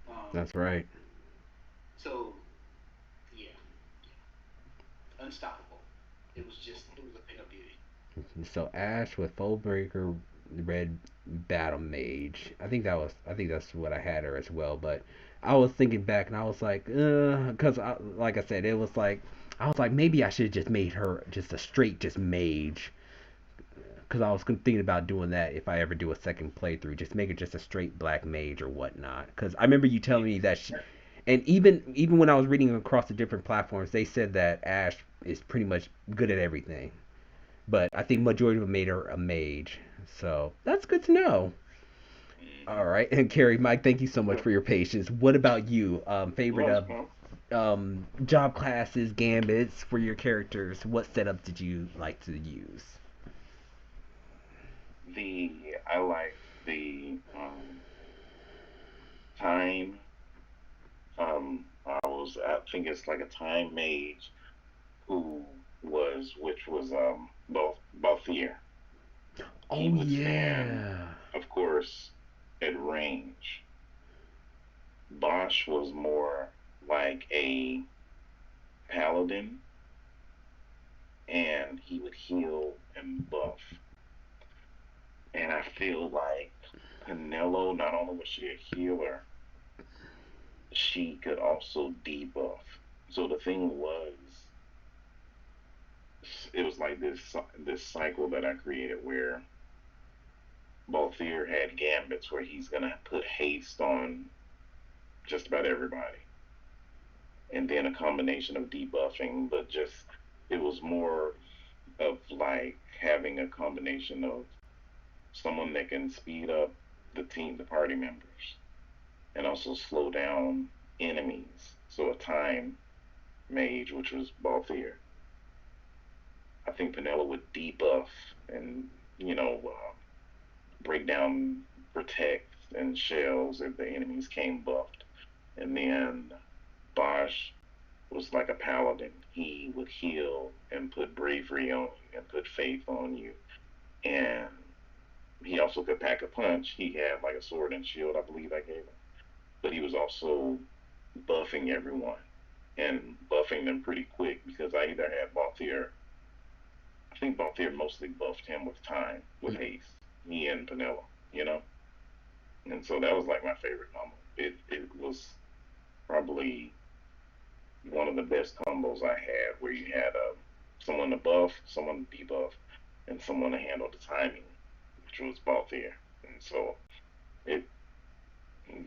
Um, That's right. so yeah, unstoppable. It was a thing of beauty. So Ash with Fullbreaker, Red Battle Mage. I think that's what I had her as well. But I was thinking back and I was like, because like I said, it was like I was like maybe I should have just made her just a straight just mage. Because I was thinking about doing that if I ever do a second playthrough, just make it just a straight black mage or whatnot. Because I remember you telling me that, and even when I was reading across the different platforms, they said that Ash is pretty much good at everything. But I think majority of them made her a mage, so that's good to know. All Mm-hmm. right, and Carrie, Mike, thank you so much for your patience. What about you? Favorite Plus, man, job classes, gambits for your characters? What setup did you like to use? I like the time. I think it's like a time mage who which was Balthier. He Oh would stand, yeah. of course, at range. Bosch was more like a paladin, and he would heal and buff. And I feel like Penelo, not only was she a healer, she could also debuff. So the thing was, it was like this cycle that I created where Balthier had Gambits where he's gonna put haste on just about everybody, and then a combination of debuffing, but just it was more of like having a combination of someone that can speed up the party members, and also slow down enemies. So a time mage, which was Balthier. I think Penelo would debuff and break down protect and shells if the enemies came buffed. And then Bosch was like a paladin. He would heal and put bravery on you and put faith on you. And he also could pack a punch. He had like a sword and shield, I believe I gave him. But he was also buffing everyone and buffing them pretty quick because I either had Balthier. I think Balthier mostly buffed him with time, with haste. Me and Penelo, you know? And so that was like my favorite combo. It was probably one of the best combos I had where you had someone to buff, someone to debuff, and someone to handle the timing, which was Balthier. And so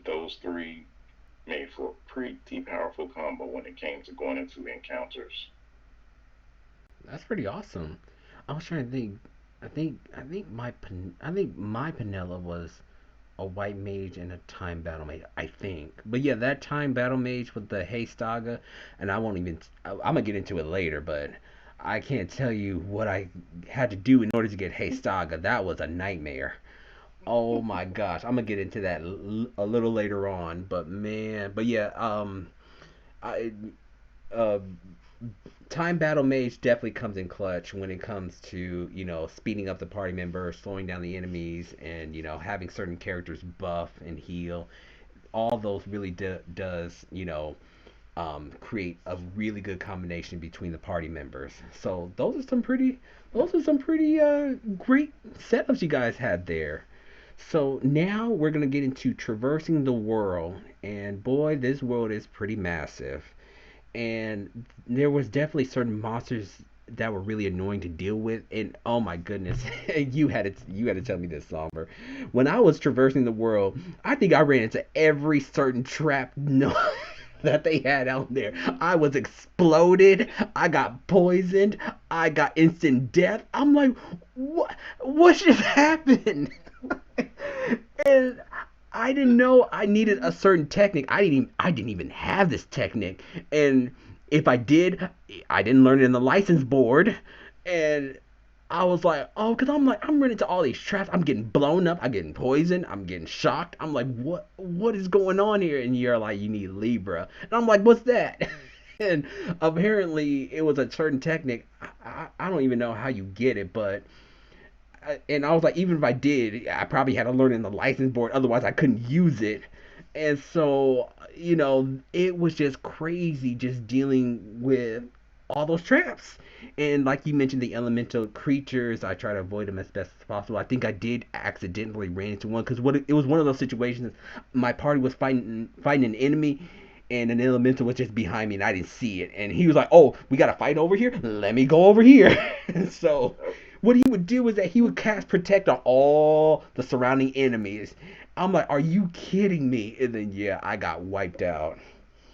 those three made for a pretty powerful combo when it came to going into encounters. That's pretty awesome. I was trying to think. I think my Penela was a white mage and a time battle mage. I think, but yeah, that time battle mage with the Haystaga, and I won't even. I'm gonna get into it later, but I can't tell you what I had to do in order to get Haystaga. That was a nightmare. Oh my gosh, I'm gonna get into that a little later on, but man, but yeah, I uh time battle mage definitely comes in clutch when it comes to speeding up the party members, slowing down the enemies, and having certain characters buff and heal. All those really does create a really good combination between the party members. So those are some pretty great setups you guys had there. So now we're gonna get into traversing the world, and boy, this world is pretty massive. And there was definitely certain monsters that were really annoying to deal with. And oh my goodness, you had to tell me this, Somber. When I was traversing the world, I think I ran into every certain trap no that they had out there. I was exploded. I got poisoned. I got instant death. I'm like, what just happened? And I didn't know I needed a certain technique. I didn't even have this technique. And if I did, I didn't learn it in the license board. And I was like, oh, because I'm running into all these traps. I'm getting blown up. I'm getting poisoned. I'm getting shocked. I'm like, what is going on here? And you're like, you need Libra. And I'm like, what's that? And apparently it was a certain technique. I don't even know how you get it, but and I was like, even if I did, I probably had to learn in the license board, otherwise I couldn't use it. And so, it was just crazy just dealing with all those traps. And like you mentioned, the elemental creatures, I try to avoid them as best as possible. I think I did accidentally ran into one because it was one of those situations. My party was fighting an enemy, and an elemental was just behind me, and I didn't see it. And he was like, "Oh, we got to fight over here. Let me go over here." And so what he would do is that he would cast protect on all the surrounding enemies. I'm like, are you kidding me? And then yeah, I got wiped out.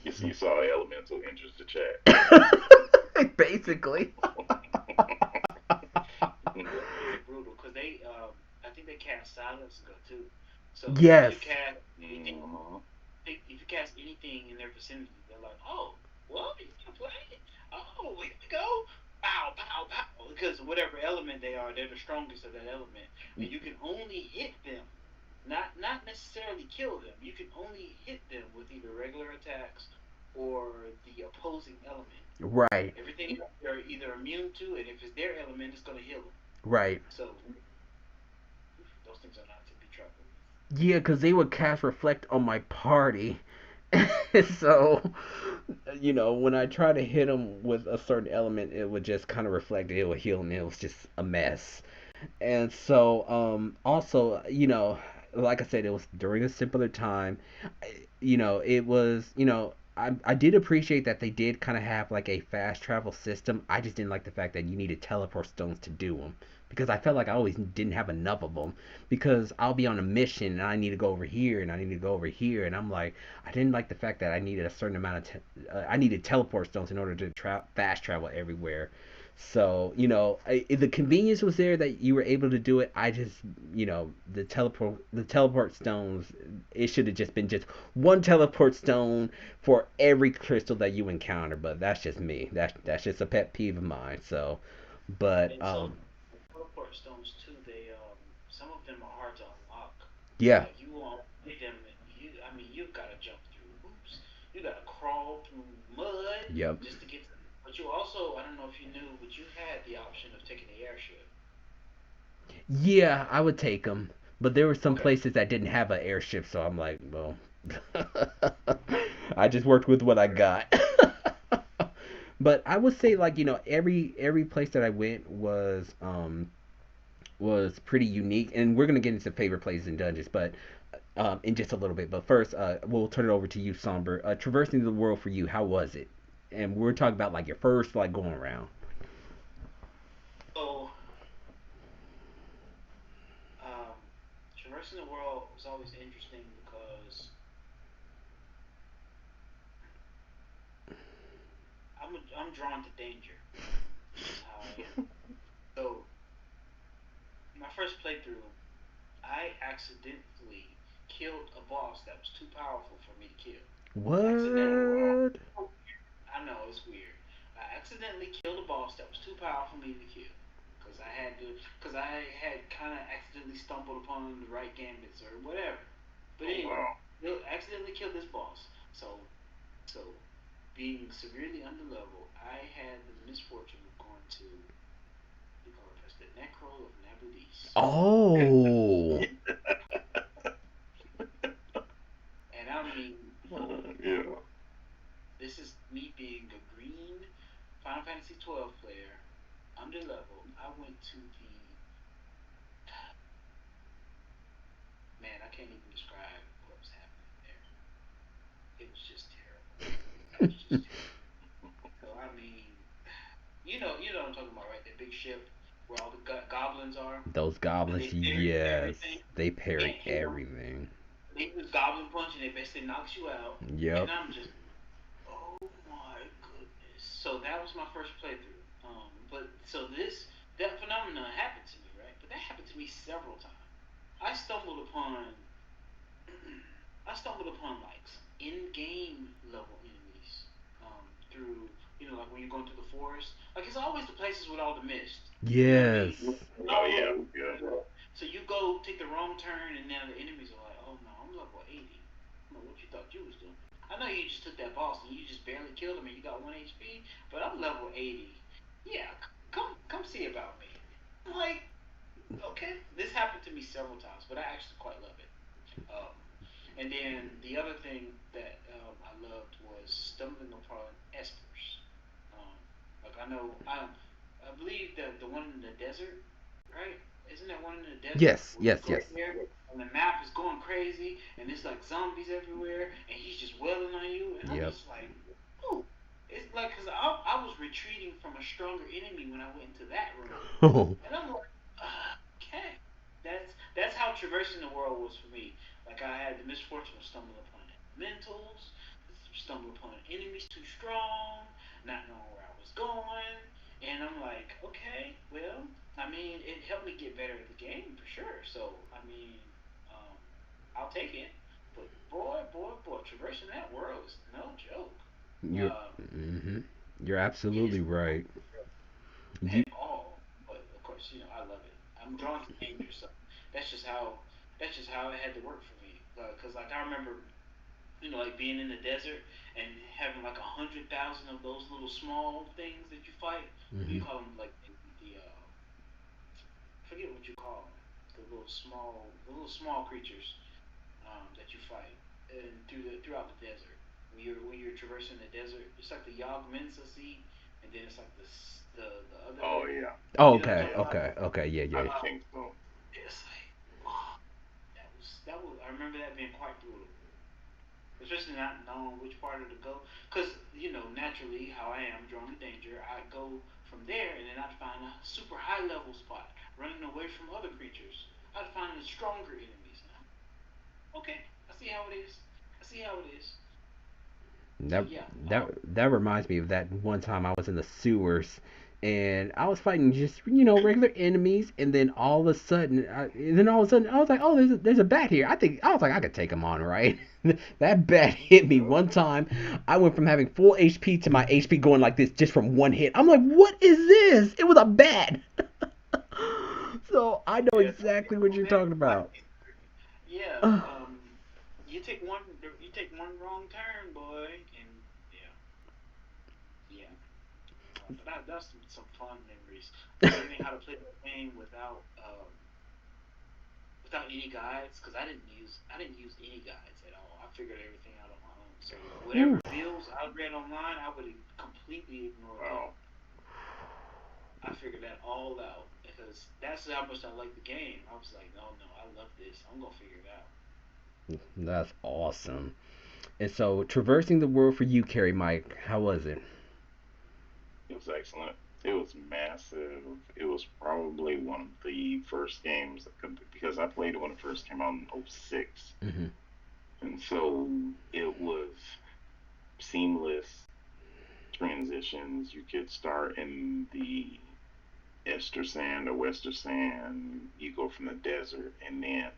You saw Elemental enters the chat. Basically. Really brutal because I think they cast silence go too. So Yes. if you cast anything in their vicinity, they're like, oh, well, you can play it. Oh, here we go. Pow, pow, pow. Because whatever element they are, they're the strongest of that element, and you can only hit them, not necessarily kill them. You can only hit them with either regular attacks or the opposing element. Right. Everything they're either immune to, and if it's their element, it's going to heal them. Right. So those things are not to be trifled Yeah, because they would cast reflect on my party. So, when I try to hit them with a certain element, it would just kind of reflect it. It would heal, and it was just a mess. And so, also, like I said, it was during a simpler time. It was, I did appreciate that they did kind of have like a fast travel system. I just didn't like the fact that you needed teleport stones to do them because I felt like I always didn't have enough of them because I'll be on a mission and I need to go over here and I need to go over here and I'm like I didn't like the fact that I needed a certain amount of I needed teleport stones in order to fast travel everywhere. So, the convenience was there that you were able to do it. I just, the teleport stones, it should have just been just one teleport stone for every crystal that you encounter, but that's just me. That's just a pet peeve of mine. So, with. but And so teleport stones too. They some of them are hard to unlock. yeah. Like you won't get them. I mean, you've got to jump through hoops. You got to crawl through mud Yep. just to get. But you also, I don't know if you knew, but you had the option of taking the airship. Yeah, I would take them, but there were some Okay. places that didn't have an airship, so I'm like, well, I just worked with what I got. But I would say like, every place that I went was pretty unique, and we're gonna get into favorite places and dungeons, but in just a little bit. But first, we'll turn it over to you, Somber. Traversing the world for you, how was it? And we're talking about like your first like going around. So, um, traversing the world was always interesting because I'm drawn to danger. It's just how I am. So, my first playthrough, I accidentally killed a boss that was too powerful for me to kill. Accidentally. What? I know it's weird. I accidentally killed a boss that was too powerful for me to kill. Because I had kind of accidentally stumbled upon the right gambits or whatever. But Oh anyway, wow. accidentally killed this boss. So being severely underleveled, I had the misfortune of going to the Necro of Nabudis. Oh. And I mean, Yeah. this is me being a green Final Fantasy XII player, underleveled. I went to the man. I can't even describe what was happening there. It was just terrible. It was just terrible. So I mean, what I'm talking about, right? That big ship where all the goblins are, Those and goblins, they parry yes. everything. They You parry can't hit them. everything. They use goblin punch, and it basically knocks you out. And Yep. I'm just, oh my goodness. So that was my first playthrough. But so that phenomenon happened to me, right? But that happened to me several times. I stumbled upon I stumbled upon like some in-game level enemies through like when you're going through the forest. Like it's always the places with all the mist. You know what I Yes. mean? It's Oh always yeah. Yeah. so you go take the wrong turn and now the enemies are like, oh no, I'm level 80. I don't know what you thought you was doing. I know you just took that boss and you just barely killed him and you got 1 HP, but I'm level 80. Yeah, come see about me. I'm like, okay, this happened to me several times, but I actually quite love it. Um, and then the other thing that I loved was stumbling upon espers. Um, like I believe that the one in the desert, right? Isn't there one in the desert Yes, where you yes, go yes. there and the map is going crazy and there's like zombies everywhere and he's just wailing on you and I'm Yep. just like, ooh. It's like because I was retreating from a stronger enemy when I went into that room Oh. and I'm like, okay, that's how traversing the world was for me. Like I had the misfortune of stumbling upon elementals, stumbling upon enemies too strong, not knowing where I was going, and I'm like, okay, well, I mean, it helped me get better at the game for sure. So I mean, um, I'll take it. But boy, traversing that world is no joke. You're Um, hmm You're it is absolutely right. You at all. But of course, I love it. I'm drawn to danger, so that's just how that's just how it had to work for me. Because like I remember like being in the desert and having like 100,000 of those little small things that you fight. What do you Hmm. call them? Like the forget what you call them. The little small creatures that you fight and throughout the desert. When you're traversing the desert, it's like the Yog Mensa seed, and then it's like the other. Oh yeah, Oh, You know what I'm okay, talking yeah. about? okay, okay, yeah, I yeah. think so. It's like, oh, that was. I remember that being quite brutal, especially not knowing which part of to go. Because, naturally, how I am, drawn to danger, I go from there and then I'd find a super high level spot, running away from other creatures. I'd find the stronger enemies. Okay, I see how it is. I see how it is. So, That yeah. that reminds me of that one time I was in the sewers and I was fighting just regular enemies, and then all of a sudden I was like, oh, there's a bat here. I was like, I could take him on, right? That bat hit me one time. I went from having full HP to my HP going like this just from one hit. I'm like, what is this? It was a bat. So I know Yeah, exactly what you're talking about. yeah. You take one wrong turn, boy, and yeah, yeah. But that's some fun memories. Learning how to play the game without any guides, because I didn't use any guides at all. I figured everything out on my own. So whatever Ooh. bills I read online, I would completely ignore them. Wow. I figured that all out because that's how much I like the game. I was like, no, no, I love this. I'm gonna figure it out. That's awesome. And so, traversing the world for you, Carrie Mike, how was it? It was excellent. It was massive. It was probably one of the first games because I played it when it first came out in '06, Hmm. and so it was seamless transitions. You could start in the Ester Sand or Wester Sand. You go from the desert and then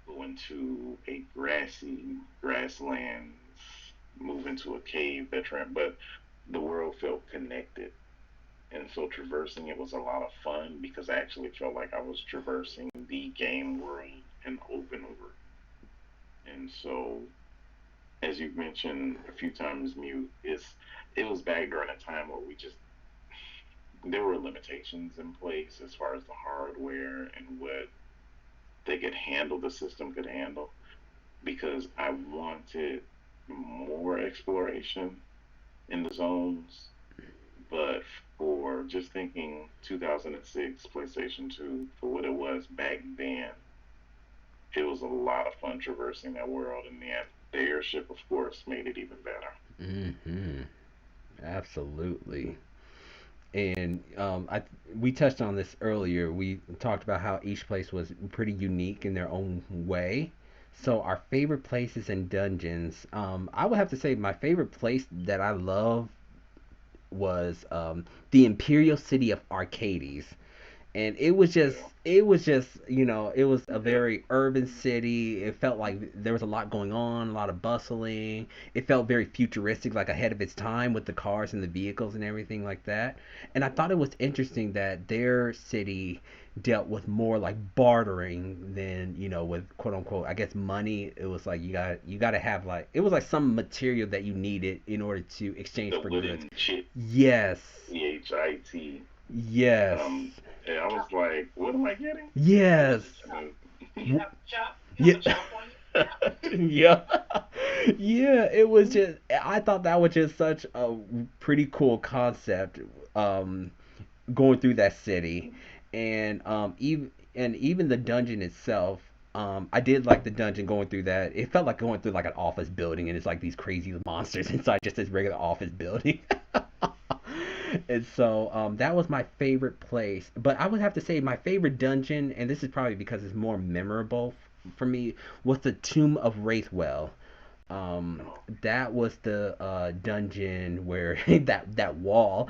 go into a grassy grasslands, move into a cave veteran, but the world felt connected. And so traversing it was a lot of fun because I actually felt like I was traversing the game world in open world. And so, as you've mentioned a few times, Mute, it was back during a time where we just there were limitations in place as far as the hardware and what they could handle, the system could handle, because I wanted more exploration in the zones. But for just thinking 2006 PlayStation 2 for what it was back then, it was a lot of fun traversing that world, and the airship, of course, made it even better. Hmm. Absolutely. And we touched on this earlier. We talked about how each place was pretty unique in their own way. So our favorite places and dungeons. I would have to say my favorite place that I love was the Imperial City of Arcades, and Yeah, it was a yeah, very urban city. It felt like there was a lot going on, a lot of bustling. It felt very futuristic, like ahead of its time with the cars and the vehicles and everything like that. And I thought it was interesting that their city dealt with more like bartering than with quote unquote, I guess, money. It was like you got to have, like, it was like some material that you needed in order to exchange the for goods. wooden chip, Yes. CHIT. Yes. Um, and I was Chop, like, what am I getting? Yes. Uh, you have a chop. You have Yeah. a chop on you. Yeah. Yeah, it was just, I thought that was just such a pretty cool concept, um going through that city. And even the dungeon itself, I did like the dungeon going through that. It felt like going through like an office building, and it's like these crazy monsters inside just this regular office building. And so that was my favorite place. But I would have to say my favorite dungeon, and this is probably because it's more memorable for me, was the Tomb of Wraithwell. Um, no, that was the dungeon where that wall.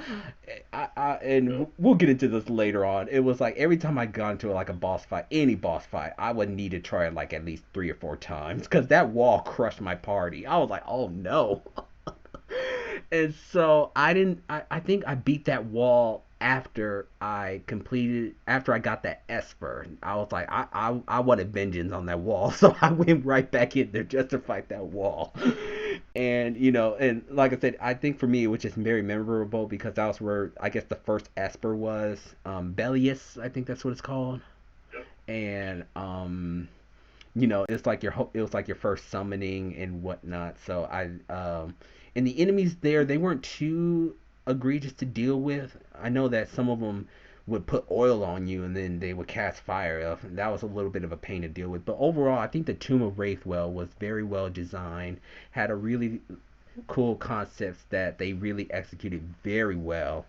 And no, we'll get into this later on. It was like every time I got into like a boss fight, any boss fight, I would need to try it like at least 3 or 4 times because that wall crushed my party. I was like, oh no. And so I didn't. I think I beat that wall after I got that Esper, I was like, I wanted vengeance on that wall, so I went right back in there just to fight that wall. And and like I said, I think for me it was just very memorable because that was where I guess the first Esper was, Bellius, I think that's what it's called. Yep. And it's like it was like your first summoning and whatnot. So and the enemies there, they weren't too egregious to deal with. I know that some of them would put oil on you and then they would cast fire. That was a little bit of a pain to deal with. But overall, I think the Tomb of Wraithwell was very well designed, had a really cool concepts that they really executed very well.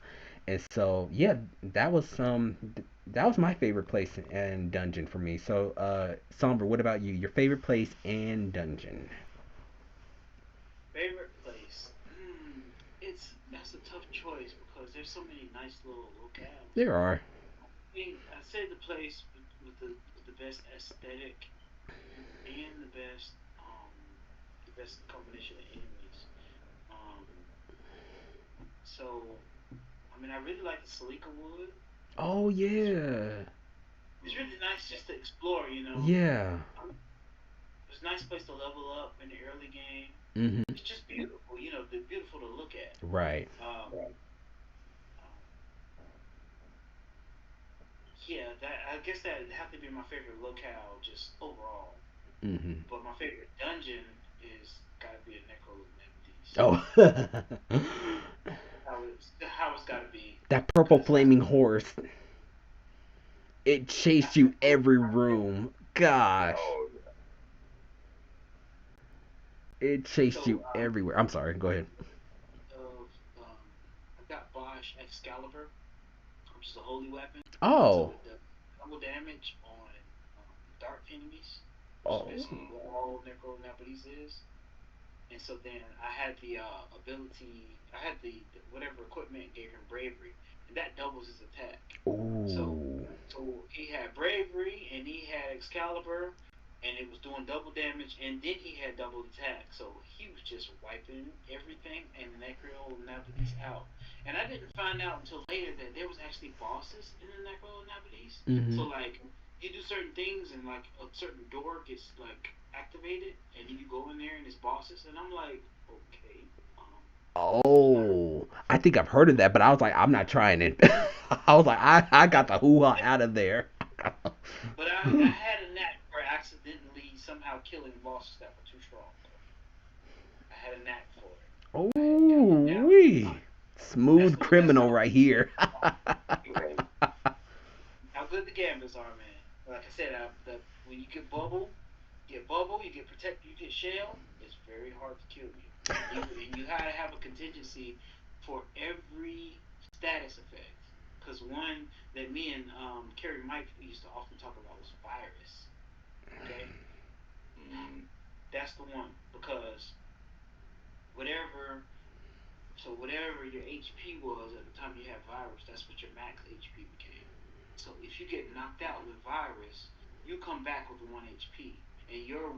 And so yeah, that was that was my favorite place and dungeon for me. So Somber, what about you? Your favorite place and dungeon? Favorite place? That's a tough choice because there's so many nice little locales. There are. I'd say the place with the best aesthetic and the best combination of enemies. Um, so I mean, I really like the Salika Wood. Oh yeah. It's really nice just to explore, Yeah. It's a nice place to level up in the early game. Mhm. It's just beautiful, they're beautiful to look at. Right. Yeah, I guess that'd have to be my favorite locale, just overall. Mhm. But my favorite dungeon is gotta be a Necro Nemesis. Oh. How it's gotta be. That purple flaming horse. It chased you every room. Gosh. Oh, It chased So, you everywhere. I'm sorry. Go ahead. I've got Bosch Excalibur, which is a holy weapon. So Oh. it does double damage on dark enemies, which Oh. is basically what all Necro Nemesis is. And so then I had the ability, I had the whatever equipment gave him bravery, and that doubles his attack. So Ooh. he had bravery and he had Excalibur, and it was doing double damage, and then he had double attack. So he was just wiping everything and Necro Nemesis out. And I didn't find out until later that there was actually bosses in the Necro Nemesis. So Mhm. like you do certain things and like a certain door gets like activated and then you go in there and it's bosses and I'm like, okay, Oh. I think I've heard of that, but I was like, I'm not trying it. I was like, I got the hoo-ha out of there. but I had a knack for accidentally somehow killing bosses that were too strong. I had a knack for it. Oh, I had gotten down. wee. Smooth That's criminal how right here. right. How good the Gambits are, man. Like I said, when you get bubble, you get protect, you get shell. It's very hard to kill you. And you gotta have a contingency for every status effect. Because one that me and KerryMike used to often talk about was virus. Okay, that's the one because whatever. So whatever your HP was at the time you had virus, that's what your max HP became. So if you get knocked out with virus, you come back with 1 HP, and your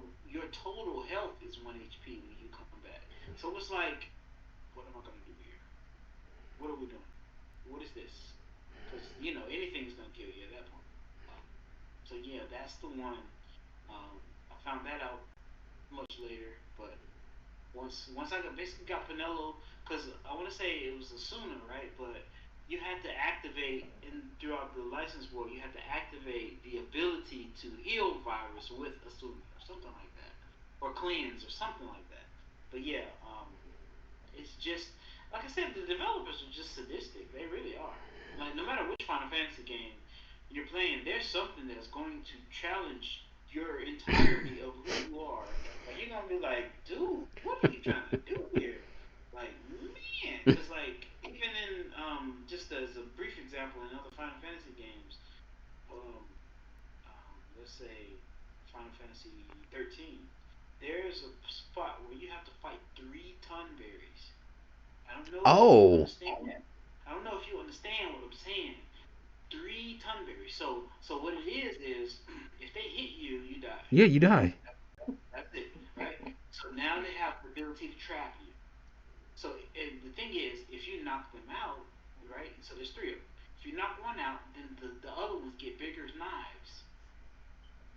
total health is 1 HP when you come back. So it's like, what am I gonna do here? What are we doing? What is this? Because anything's gonna kill you at that point. So yeah, that's the one. I found that out much later, but once I basically got Pinello, because I want to say it was a Suna, right? But you had to activate throughout the license world. You had to activate the ability to heal virus with a Suna or something like that, or cleanse or something like that. But yeah, it's just like I said, the developers are just sadistic. They really are. Like no matter which Final Fantasy game you're playing, there's something that's going to challenge your entirety of who you are. Like you're gonna be like, dude, what are you trying to do here? Like, man, because like even in just as a brief example in other Final Fantasy games, um, let's say Final Fantasy 13, there's a spot where you have to fight 3 Tunberries. I don't know if you Oh. understand that. I don't know if you understand what I'm saying. 3 Tunberries. So what it is if they hit you, you die. Yeah, you die. That's it, right? So now they have the ability to trap you. So and the thing is, if you knock them out, right? So there's 3 of them. If you knock one out, then the other ones get bigger as knives.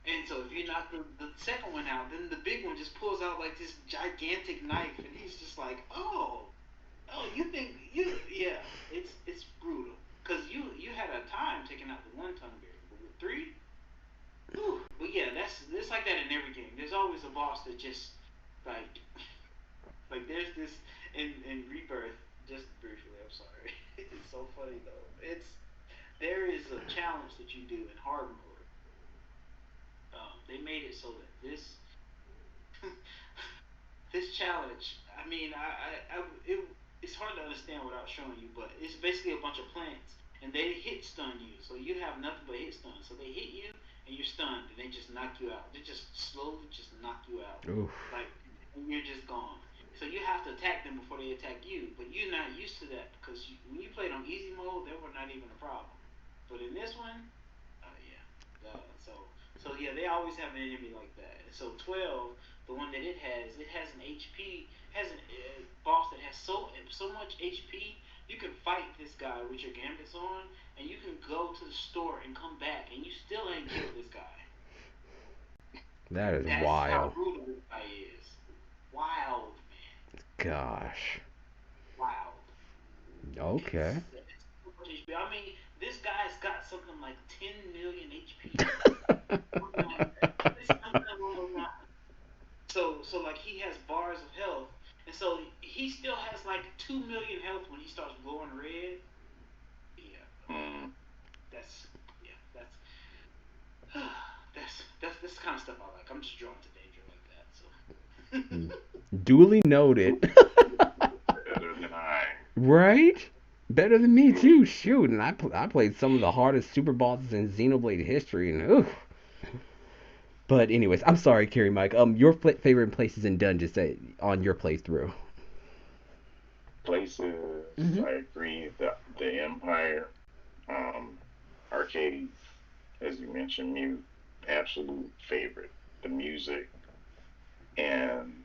And so if you knock the second one out, then the big one just pulls out like this gigantic knife, and he's just like, oh, you think yeah, it's brutal. Cause you had a time taking out the one tongue berry, but with three, whew. But yeah, it's like that in every game. There's always a boss that just like there's this in Rebirth. Just briefly, I'm sorry. It's so funny though. There is a challenge that you do in hard mode. They made it so that this challenge. I mean, it's hard to understand without showing you, but it's basically a bunch of plants, and they hit stun you. So you have nothing but hit stun. So they hit you, and you're stunned, and they just knock you out. They just slowly just knock you out. Oof. Like, and you're just gone. So you have to attack them before they attack you. But you're not used to that because when you played on easy mode, they were not even a problem. But in this one, yeah. So yeah, they always have an enemy like that. And so 12, the one that it has an HP, has a boss that has so much HP. You can fight this guy with your Gambits on, and you can go to the store and come back, and you still ain't killed this guy. That's wild. How brutal this guy is. Wild, man. Gosh. Wild. Okay. It's so much HP. I mean, this guy's got something like 10 million HP. So like he has bars of health, and so he still has like 2 million health when he starts glowing red. Yeah. That's the kind of stuff I like. I'm just drawn to danger like that. So. Duly noted. Better than I. Right? Better than me too. Shoot, and I played some of the hardest super bosses in Xenoblade history, and oof. But anyways, I'm sorry, KerryMike. Your favorite places and dungeons on your playthrough? Places, I agree. The Empire, arcades, as you mentioned, absolute favorite. The music and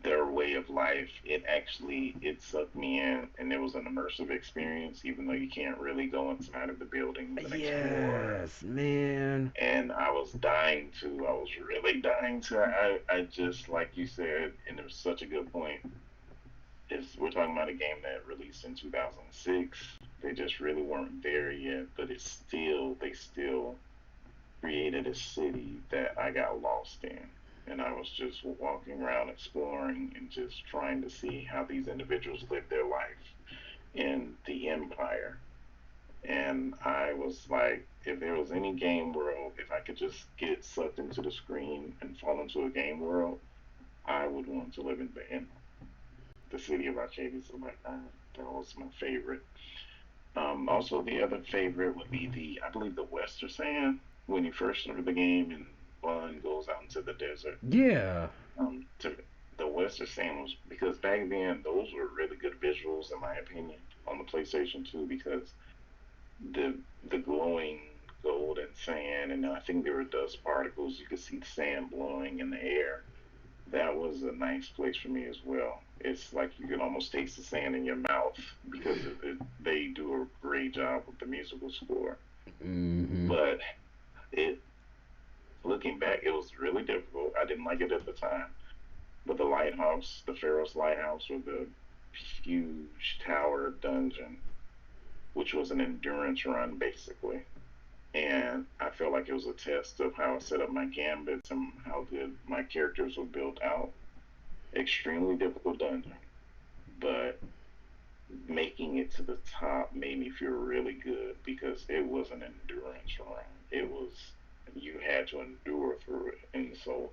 their way of life, it sucked me in, and it was an immersive experience, even though you can't really go inside of the building and explore. Yes, man. And I was really dying to. I just, like you said, and it was such a good point. We're talking about a game that released in 2006. They just really weren't there yet, but they still created a city that I got lost in. And I was just walking around exploring and just trying to see how these individuals live their life in the Empire. And I was like, if there was any game world, if I could just get sucked into the screen and fall into a game world, I would want to live in the city of Arcadia. So like that was my favorite. Also, the other favorite would be I believe the Western Sand, when you first started the game and Bun goes out into the desert. Yeah. To the Western Sand was, because back then those were really good visuals in my opinion on the PlayStation 2, because the glowing gold and sand, and I think there were dust particles. You could see the sand blowing in the air. That was a nice place for me as well. It's like you can almost taste the sand in your mouth because they do a great job with the musical score. Mm-hmm. But looking back, it was really difficult. I didn't like it at the time. But the lighthouse, the Pharaoh's lighthouse, or the huge tower dungeon, which was an endurance run basically. And I felt like it was a test of how I set up my gambits and how good my characters were built out. Extremely difficult dungeon, but making it to the top made me feel really good because it was an endurance run. You had to endure through it. And so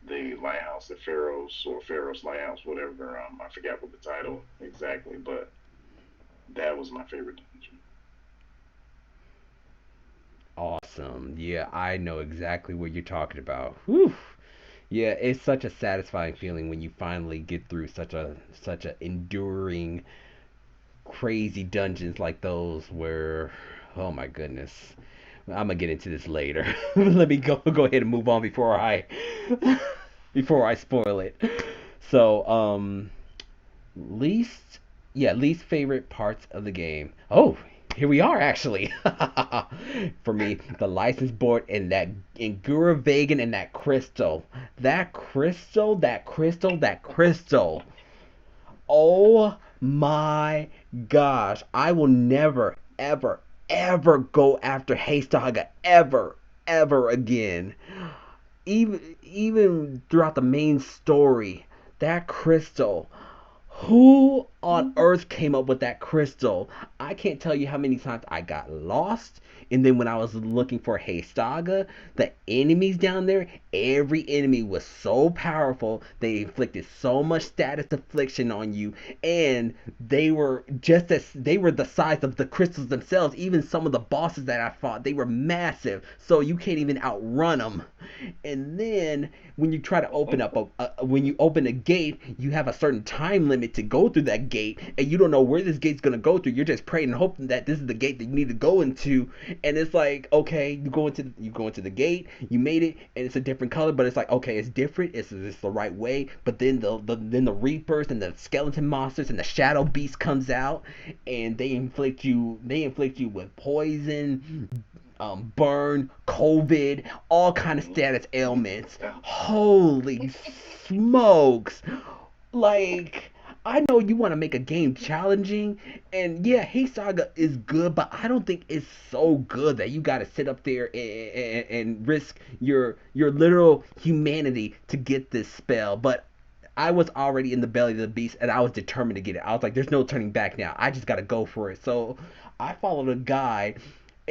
the lighthouse, the Pharaoh's lighthouse, whatever, I forgot what the title exactly, but that was my favorite dungeon. Awesome. Yeah, I know exactly what you're talking about. Whew. Yeah, it's such a satisfying feeling when you finally get through such a enduring, crazy dungeons like those where, oh my goodness. I'm gonna get into this later. Let me go ahead and move on before I spoil it. So, least favorite parts of the game. Oh, Here we are, actually. For me, the license board and that and Gura Vegan and that crystal. That crystal. Oh my gosh. I will never, ever, ever go after Haystaga ever again. Even throughout the main story, that crystal. Who on earth came up with that crystal? I can't tell you how many times I got lost. And then when I was looking for Haystaga, the enemies down there, every enemy was so powerful. They inflicted so much status affliction on you. And they were the size of the crystals themselves. Even some of the bosses that I fought, they were massive. So you can't even outrun them. And then when you try to when you open a gate, you have a certain time limit to go through that gate, and you don't know where this gate's gonna go through. You're just praying and hoping that this is the gate that you need to go into. And it's like, okay, you go into the gate, you made it, and it's a different color, but it's like, okay, it's different, it's the right way. But then the Reapers and the skeleton monsters and the Shadow Beast comes out, and they inflict you with poison, burn, COVID, all kind of status ailments. Holy smokes! Like, I know you want to make a game challenging, and yeah, Hey Saga is good, but I don't think it's so good that you got to sit up there and risk your literal humanity to get this spell. But I was already in the belly of the beast, and I was determined to get it. I was like, there's no turning back now. I just got to go for it. So I followed a guide.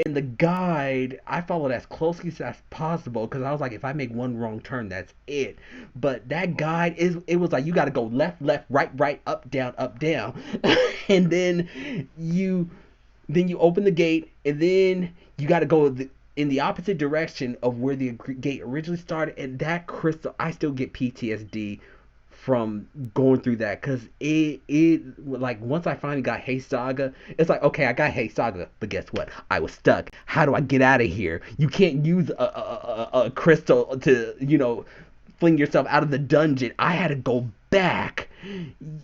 And the guide, I followed as closely as possible because I was like, if I make one wrong turn, that's it. But that guide it was like you got to go left, right, up, down, and then you open the gate, and then you got to go in the opposite direction of where the gate originally started. And that crystal, I still get PTSD from going through that, because it like, once I finally got Hey Saga, it's like, okay, I got Hey Saga, but guess what, I was stuck. How do I get out of here? You can't use a crystal to, fling yourself out of the dungeon. I had to go back.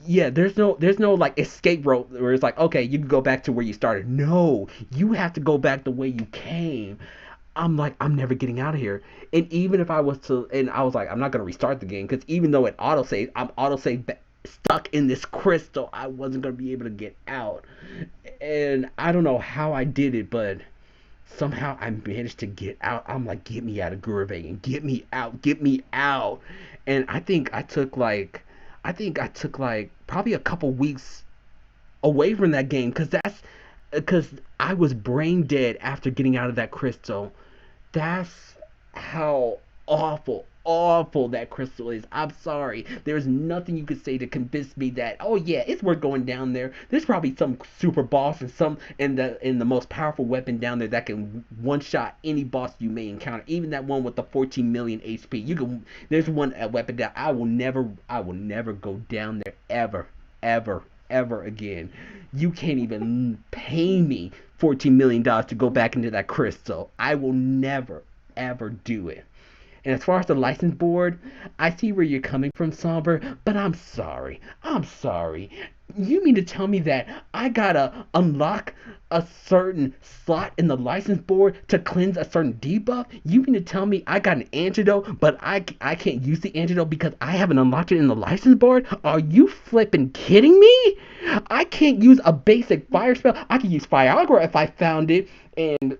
Yeah, there's no like escape rope where it's like, okay, you can go back to where you started. No, you have to go back the way you came. I'm like, I'm never getting out of here. And even if I was to, and I was like, I'm not going to restart the game, because even though it autosaved, I'm autosave stuck in this crystal. I wasn't going to be able to get out. And I don't know how I did it, but somehow I managed to get out. I'm like, get me out of Guravegan. Get me out. And I think I took like probably a couple weeks away from that game, because I was brain dead after getting out of that crystal. That's how awful that crystal is. I'm sorry. There's nothing you could say to convince me that, oh yeah, it's worth going down there. There's probably some super boss and the most powerful weapon down there that can one shot any boss you may encounter. Even that one with the 14 million HP. There's one weapon that I will never go down there ever again. You can't even pay me $14 million to go back into that crystal. I will never ever do it. And as far as the license board, I see where you're coming from, Somber, but I'm sorry. You mean to tell me that I gotta unlock a certain slot in the license board to cleanse a certain debuff? You mean to tell me I got an antidote, but I can't use the antidote because I haven't unlocked it in the license board? Are you flipping kidding me? I can't use a basic fire spell. I can use Fiagra if I found it, and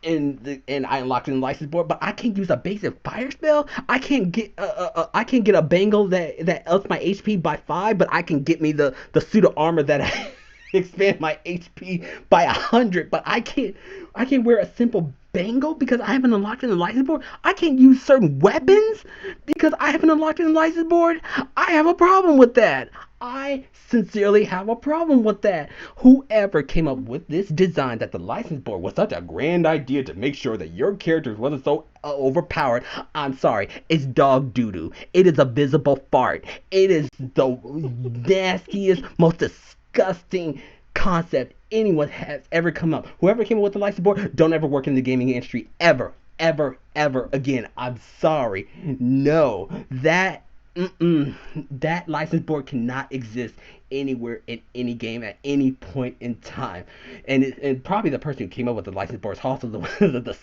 I unlocked it in the license board, but I can't use a basic fire spell. I can't get a bangle that ups my HP by 5, but I can get me the pseudo armor that expand my HP by 100. But I can't wear a simple bangle because I haven't unlocked it in the license board. I can't use certain weapons because I haven't unlocked it in the license board. I have a problem with that. I sincerely have a problem with that. Whoever came up with this design that the license board was such a grand idea to make sure that your characters wasn't so overpowered, I'm sorry, it's dog doo-doo. It is a visible fart. It is the nastiest, most disgusting concept anyone has ever come up. Whoever came up with the license board, don't ever work in the gaming industry ever again. I'm sorry. No, that That license board cannot exist anywhere in any game at any point in time. And probably the person who came up with the license board is also the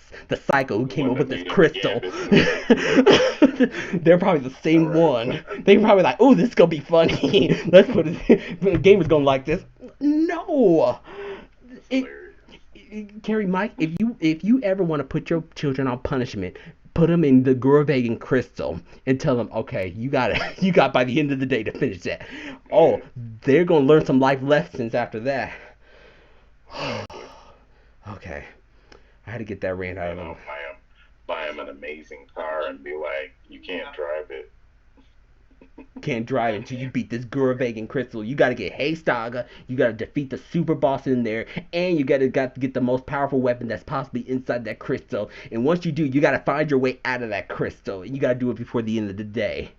psycho who The came one up that with this made up the crystal. Gambits and stuff. They're probably the same Right. one. They probably like, oh, this is gonna be funny. Let's put it. The game is gonna like this. No. It, Hilarious. KerryMike, if you ever want to put your children on punishment, put them in the Gurvagan crystal and tell them, okay, you got by the end of the day to finish that. Oh, they're gonna learn some life lessons after that. Okay, I had to get that rant out You of know, them. buy him an amazing car and be like, you can't drive it. Can't drive until you beat this Gurvagan crystal. You gotta get Haystaga, you gotta defeat the super boss in there, and you got to get the most powerful weapon that's possibly inside that crystal. And once you do, you gotta find your way out of that crystal. You gotta do it before the end of the day.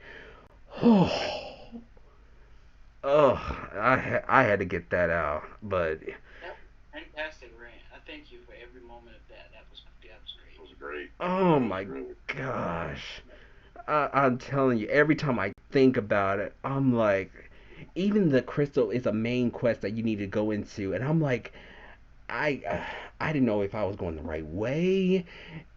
I had to get that out, but That fantastic rant. I thank you for every moment of that. That was It great. was great. oh It my was really gosh. I'm telling you, every time I think about it, I'm like, even the crystal is a main quest that you need to go into, and I'm like, I didn't know if I was going the right way,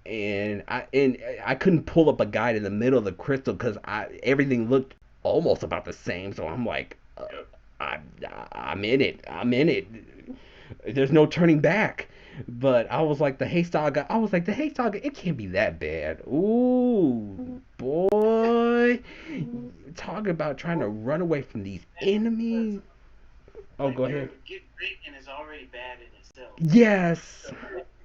and I couldn't pull up a guide in the middle of the crystal because I everything looked almost about the same. So I'm like, Yep. I I'm in it. I'm in it. There's no turning back. But I was like, the Haystaga, it can't be that bad. Ooh, boy. Talk about trying to run away from these enemies. Oh, Like go ahead. Get Vegan is already bad in itself. Yes.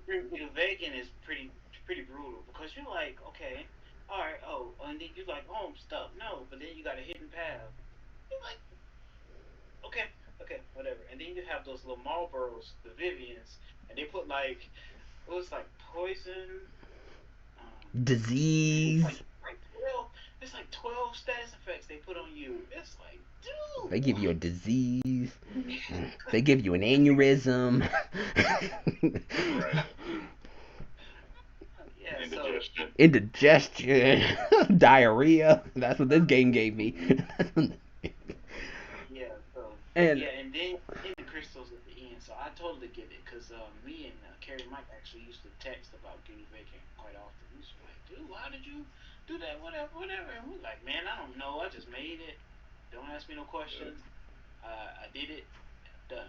Vegan is pretty brutal because you're like, okay, all right, oh, and then you're like, oh, I'm stuck. No, but then you got a hidden path. You're like, okay, whatever. And then you have those little Marlboros, the Vivians, and they put like it was like poison. It's Disease. like 12. It's like 12 status effects they put on you. It's like, dude, They give you a what? disease. They give you an aneurysm. Right. Yeah, so Indigestion. Indigestion. Diarrhea. That's what this game gave me. yeah, so And yeah, and then the crystals at the end. So I totally get it because me and KerryMike actually used to text about getting vacant quite often. He was like, dude, why did you do that? Whatever. And we're like, man, I don't know. I just made it. Don't ask me no questions. I did it. Done.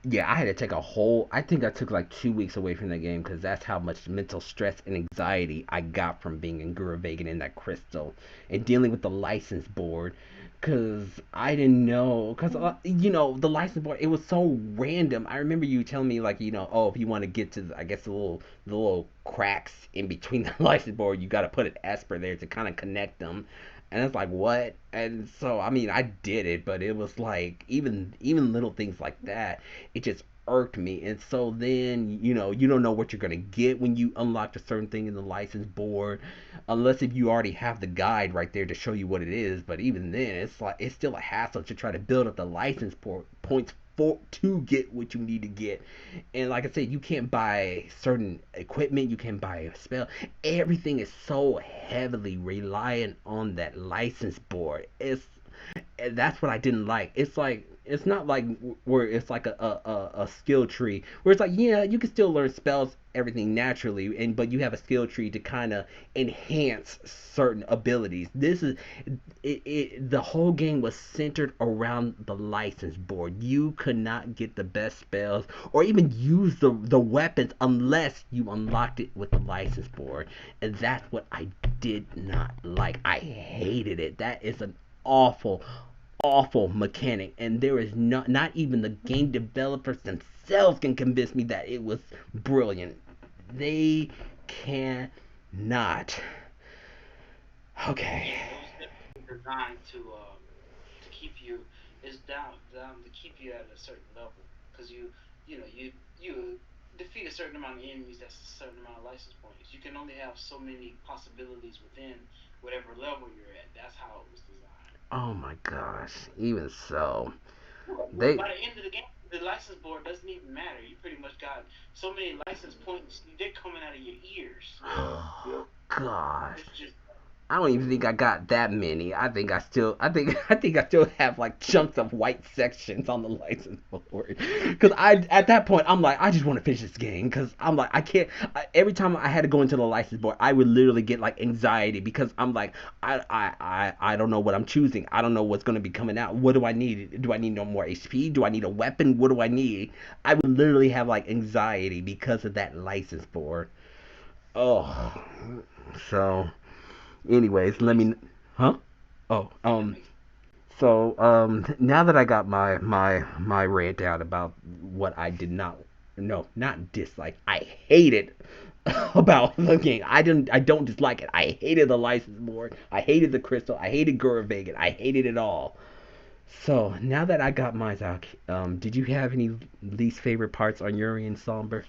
yeah, I had to take I think I took like 2 weeks away from that game because that's how much mental stress and anxiety I got from being in Guru Vegan in that crystal and dealing with the license board. Because I didn't know, because, the license board, it was so random. I remember you telling me, like, oh, if you want to get to, I guess, the little cracks in between the license board, you got to put an Esper there to kind of connect them. And it's like, what? And so, I mean, I did it, but it was like, even little things like that, it just irked me. And so then, you don't know what you're going to get when you unlock a certain thing in the license board, unless if you already have the guide right there to show you what it is. But even then, it's still a hassle to try to build up the license points to get what you need to get. And like I said, you can't buy certain equipment, you can't buy a spell. Everything is so heavily reliant on that license board. And that's what I didn't like. It's not like where it's like a skill tree where it's like, yeah, you can still learn spells, everything naturally, but you have a skill tree to kind of enhance certain abilities. The whole game was centered around the license board. You could not get the best spells or even use the weapons unless you unlocked it with the license board, and that's what I did not like. I hated it. That is an awful mechanic, and there is not even the game developers themselves can convince me that it was brilliant. They cannot. Okay. Yeah, it was definitely designed to keep you. It's down to keep you at a certain level because you defeat a certain amount of enemies. That's a certain amount of license points. You can only have so many possibilities within whatever level you're at. That's how it was designed. Oh my gosh. Even so, Well, they. by the end of the game, the license board doesn't even matter. You pretty much got so many license points. They're coming out of your ears. Yeah, yeah. Gosh. It's just I don't even think I got that many. I think I still have like chunks of white sections on the license board. Cause at that point I'm like I just want to finish this game. Cause I'm like I can't. Every time I had to go into the license board, I would literally get like anxiety because I'm like I don't know what I'm choosing. I don't know what's gonna be coming out. What do I need? Do I need no more HP? Do I need a weapon? What do I need? I would literally have like anxiety because of that license board. Oh, so. Anyways, let me. Huh? Oh, now that I got my rant out about what I did not, no, not dislike, I hated about the game. I don't dislike it. I hated the license board. I hated the crystal. I hated Gura Vegan. I hated it all. So now that I got mine out, did you have any least favorite parts on Yuri and Somber?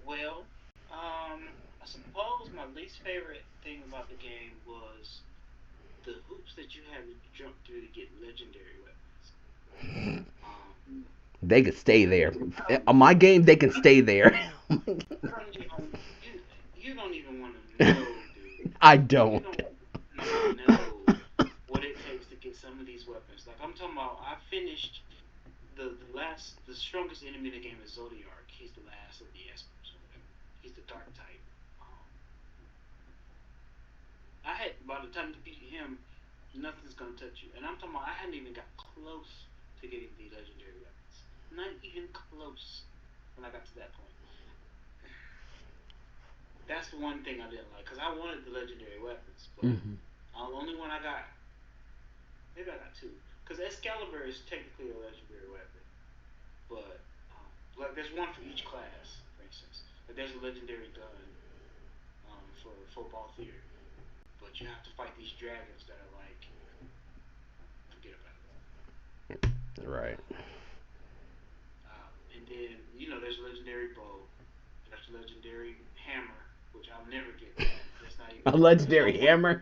Well, I suppose my least favorite thing about the game was the hoops that you had to jump through to get legendary weapons. They could stay there. On my game, they can stay there. You don't even want to know, dude. I don't. You don't know what it takes to get some of these weapons. Like I'm talking about, I finished the strongest enemy in the game is Zodiac. He's the last of the Espers. He's the dark type. I had by the time you beat him, nothing's gonna touch you. And I'm talking about I hadn't even got close to getting the legendary weapons. Not even close when I got to that point. That's the one thing I didn't like because I wanted the legendary weapons, but the only one I got, maybe I got two, because Excalibur is technically a legendary weapon, but like there's one for each class, for instance. Like there's a legendary gun for football theater, but you have to fight these dragons that are like, forget about it. Right. And then there's a legendary bow, there's a legendary hammer, which I'll never get. That's not even a legendary hammer.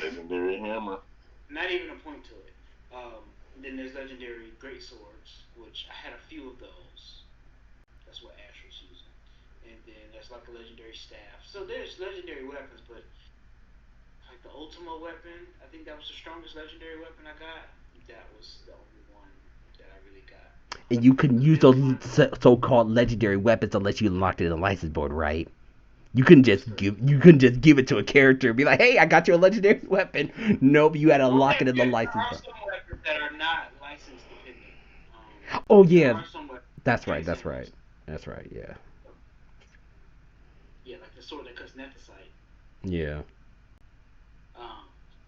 Legendary hammer. Not even a point to it. Then there's legendary great swords, which I had a few of those. That's what Ash was using. And then there's like a legendary staff. So there's legendary weapons, but like the Ultima weapon, I think that was the strongest legendary weapon I got. That was the only one that I really got. And you couldn't use those so-called legendary weapons unless you unlocked it in the license board, right? You couldn't just give it to a character and be like, "Hey, I got you a legendary weapon." Nope, you had to unlock it in the license board. There are some weapons that are not license dependent. Oh yeah, that's right. Yeah. Yeah, like the sword that cuts Nethicite. Yeah.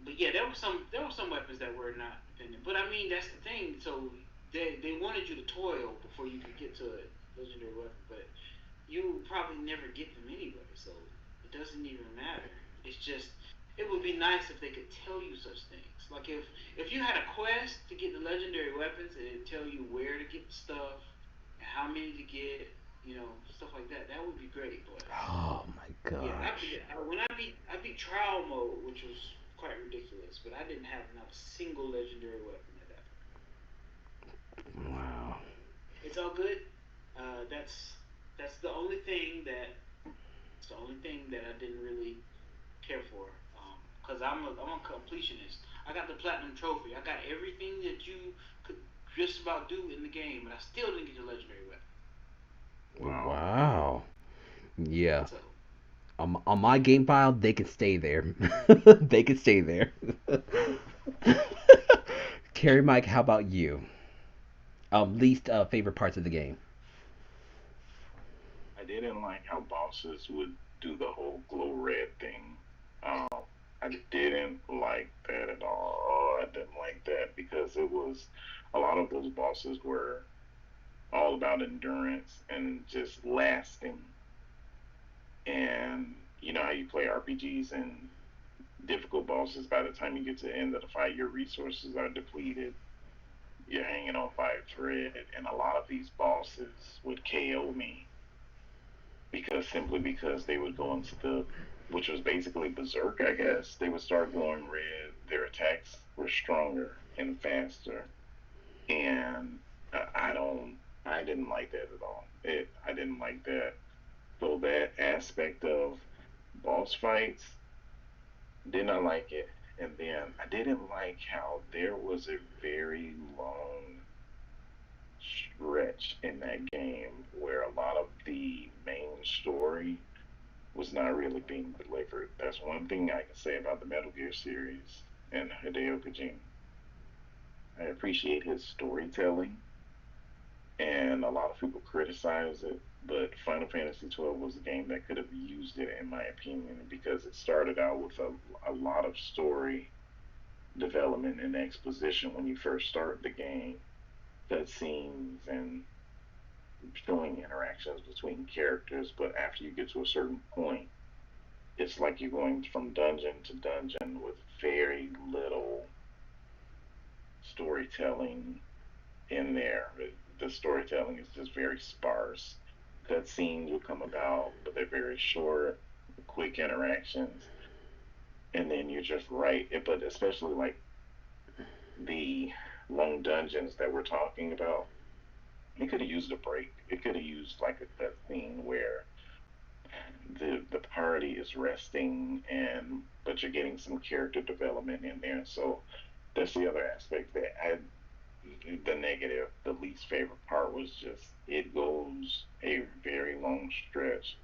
But yeah, there were some weapons that were not dependent. But I mean, that's the thing. So they wanted you to toil before you could get to a legendary weapon, but you probably never get them anyway. So it doesn't even matter. It's just it would be nice if they could tell you such things. Like if you had a quest to get the legendary weapons and it'd tell you where to get the stuff, and how many to get, stuff like that. That would be great. But oh my gosh. Yeah, I beat trial mode, which was quite ridiculous, but I didn't have not a single legendary weapon at that point. Wow. It's all good. That's the only thing that I didn't really care for. Cause I'm a completionist. I got the platinum trophy. I got everything that you could just about do in the game, but I still didn't get the legendary weapon. Wow. Yeah. So, on my game file, they can stay there. They can stay there. KerryMike, how about you? Least favorite parts of the game. I didn't like how bosses would do the whole glow red thing. I didn't like that at all. I didn't like that because it was a lot of those bosses were all about endurance and just lasting. And you know how you play RPGs and difficult bosses, by the time you get to the end of the fight, your resources are depleted. You're hanging on by a thread, and a lot of these bosses would KO me simply because they would go into which was basically berserk, I guess. They would start glowing red. Their attacks were stronger and faster, and I didn't like that at all. I didn't like that. So that aspect of boss fights, Did not like it. And then I didn't like how there was a very long stretch in that game where a lot of the main story was not really being delivered. That's one thing I can say about the Metal Gear series and Hideo Kojima. I appreciate his storytelling, and a lot of people criticize it, but Final Fantasy XII was a game that could have used it, in my opinion, because it started out with a lot of story development and exposition when you first start the game, cutscenes and showing interactions between characters. But after you get to a certain point, it's like you're going from dungeon to dungeon with very little storytelling in there. The storytelling is just very sparse. Cutscenes will come about, but they're very short, quick interactions, and then you're just right. But especially like the long dungeons that we're talking about, it could have used a break. It could have used like a cutscene where the party is resting, and but you're getting some character development in there. So that's the other aspect that I the negative, the least favorite part was just it goes a very long stretch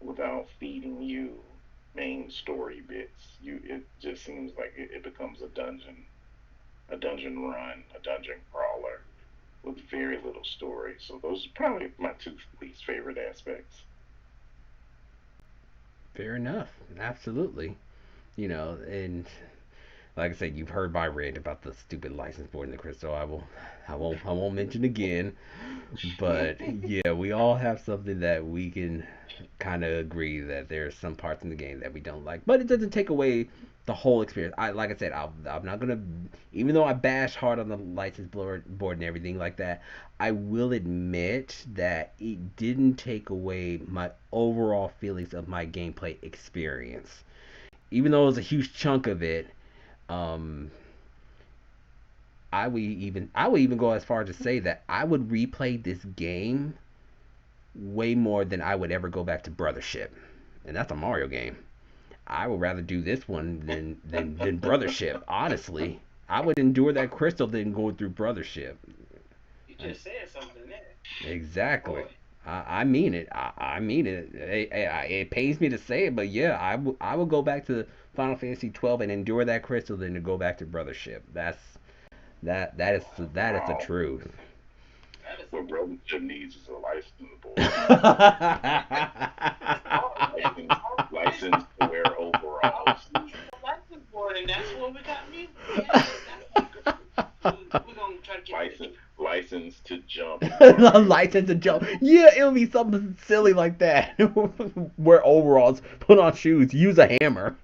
without feeding you main story bits. It just seems like it becomes a dungeon run, a dungeon crawler with very little story. So those are probably my two least favorite aspects. Fair enough. Absolutely. And like I said, you've heard my rant about the stupid license board in the crystal. I won't mention again. But yeah, we all have something that we can kind of agree that there's some parts in the game that we don't like, but it doesn't take away the whole experience. Like I said, I'm not gonna, even though I bash hard on the license board and everything like that, I will admit that it didn't take away my overall feelings of my gameplay experience. Even though it was a huge chunk of it, um, I would even go as far as to say that I would replay this game way more than I would ever go back to Brothership, and that's a Mario game. I would rather do this one than Brothership. Honestly, I would endure that crystal than go through Brothership. You just said something there. Exactly. Boy, I mean it. I mean it. It pains me to say it, but yeah, I would go back to Final Fantasy 12 and endure that crystal than to go back to Brothership. That is the Wow. truth. that is What Brothership needs is a license board. it's hard. Yeah, it's License, hard. license to wear overalls. It's the license board, and that's what we got music. Yeah, we're gonna try to get License, license to jump in A Mario. license to jump. Yeah, it'll be something silly like that. Wear overalls, put on shoes, use a hammer.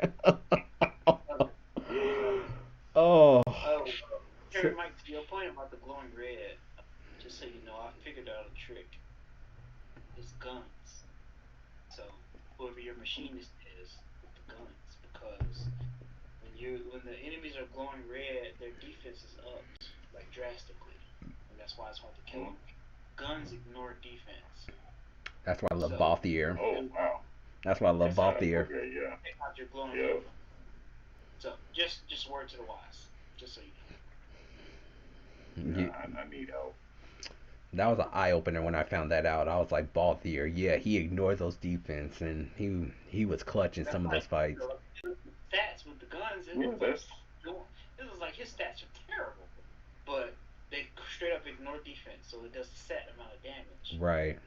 Oh. Oh, So, Terry Mike, to your point about the glowing red, just so you know, I figured out a trick. It's guns. So whoever your machinist is with the guns, because when the enemies are glowing red, their defense is up like drastically, and that's why it's hard to kill them. Guns ignore defense, that's why I love so Balthier. Oh wow. That's why I love that's how Balthier. Okay, yeah, they out your glowing yeah. red from. So just word to the wise, just so you Yeah, I need help. that was an eye opener when I found that out. I was like, Balthier, yeah, he ignored those defense and he was clutch in know. That's some of those like fights. stats with the guns. It Yeah, was like that's it was like his stats are terrible, but they straight up ignore defense, so it does a set amount of damage. Right.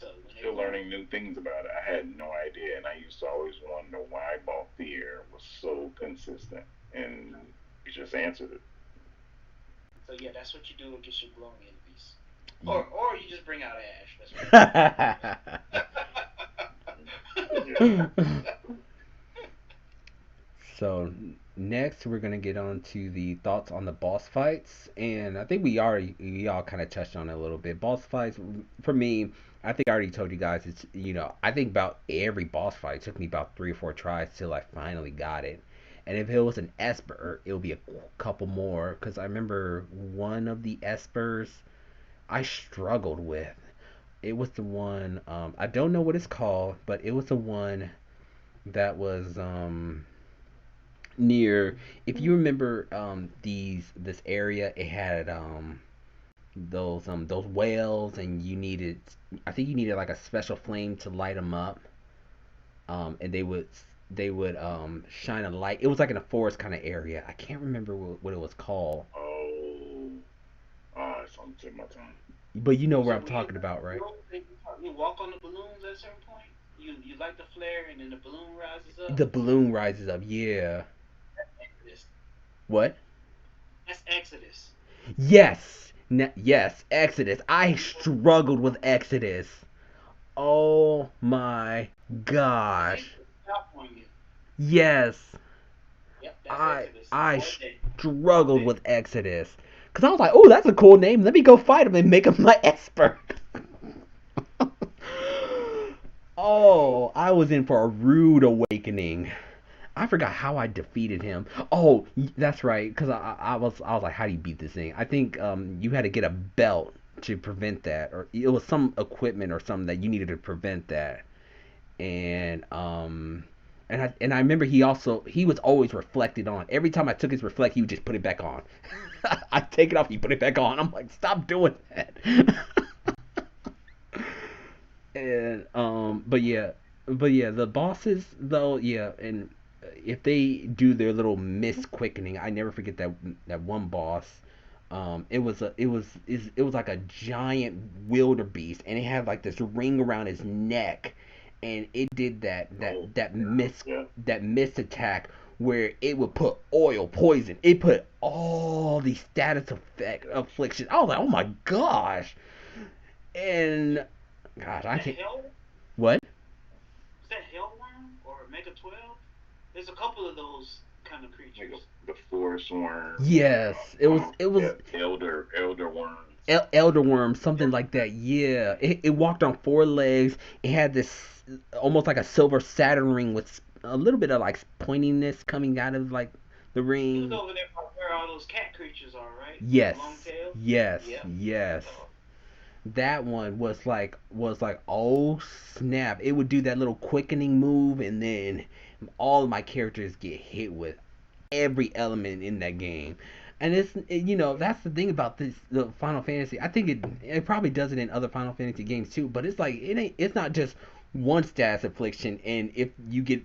So when they still blow, learning new things about it. I had no idea, and I used to always wonder why Balthier was so consistent. And you just answered it. so yeah, that's what you do against your glowing enemies, Ye- or you just bring out Ash. That's Yeah. So next we're gonna get on to the thoughts on the boss fights, and I think we all kind of touched on it a little bit. Boss fights for me, I think I already told you guys. I think about every boss fight took me about 3 or 4 tries till I finally got it. And if it was an Esper, it would be a couple more because I remember one of the Espers I struggled with. It was the one I don't know what it's called, but it was the one that was near. If you remember, this area, it had those whales, and you needed. I think you needed like a special flame to light them up. And they would shine a light. It was like in a forest kind of area. I can't remember what it was called. Oh, it's on the tip of my tongue. But you know where So I'm talking about, right? you walk on the balloons at a certain point. You light the flare and then the balloon rises up. The balloon rises up. Yeah. Exodus. What? That's Exodus. Yes. Yes. Exodus. I struggled with Exodus. Oh my gosh. Stop on you. Yes. Yep, that's I Exodus. I All day. struggled with Exodus. Cause I was like, oh, that's a cool name. Let me go fight him and make him my expert. Oh, I was in for a rude awakening. I forgot how I defeated him. Oh, that's right. Cause I was like, how do you beat this thing? I think you had to get a belt to prevent that, or it was some equipment or something that you needed to prevent that. And I remember he was always reflected on. Every time I took his reflect, he would just put it back on. I take it off, he put it back on. I'm like, stop doing that. And but yeah, the bosses though, yeah, and if they do their little mist quickening, I never forget that one boss. It was like a giant wildebeest, and it had like this ring around his neck, and it did that that Oh, that mist yeah. that mist attack where it would put oil poison. It put all these status effect afflictions. I was like, oh my gosh, and gosh, I The can't. hell? What? Is that Hellworm or Mega 12? There's a couple of those kind of Like creatures. the forest worm. Yes, it was Yeah, elder worms. Elder worm, something like that. Yeah, it walked on four legs. It had this almost like a silver Saturn ring with a little bit of like pointiness coming out of like the He was ring. over there where all those cat creatures are, right? Yes, Long tail. yes, Yep. yes. So, That one was like, oh snap! It would do that little quickening move, and then all of my characters get hit with every element in that game. And that's the thing about the Final Fantasy. I think it probably does it in other Final Fantasy games too, but it's like it's not just one status affliction, and if you get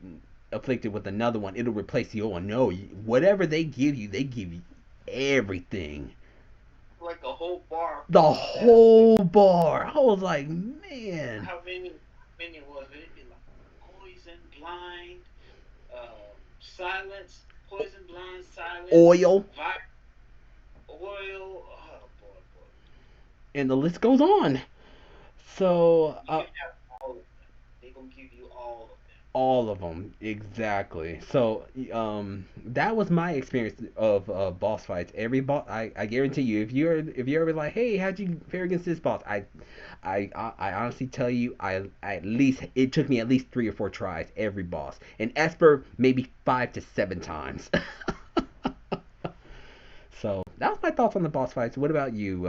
afflicted with another one, it'll replace the old one. No, whatever they give you everything. like a whole bar The full of status whole bar. I was like, man. How many was it? It'd be like poison, blind, silence, poison, blind, silence, Oil, oil. Oh boy, boy. and the list goes on. So, You can have all of them. They gonna give you all of them. all of them, exactly. So, that was my experience of boss fights. Every boss, I guarantee you, if you're ever like, hey, how'd you fare against this boss? I honestly tell you, at least it took me at least 3 or 4 tries every boss, and Esper maybe 5 to 7 times. So that was my thoughts on the boss fights. What about you,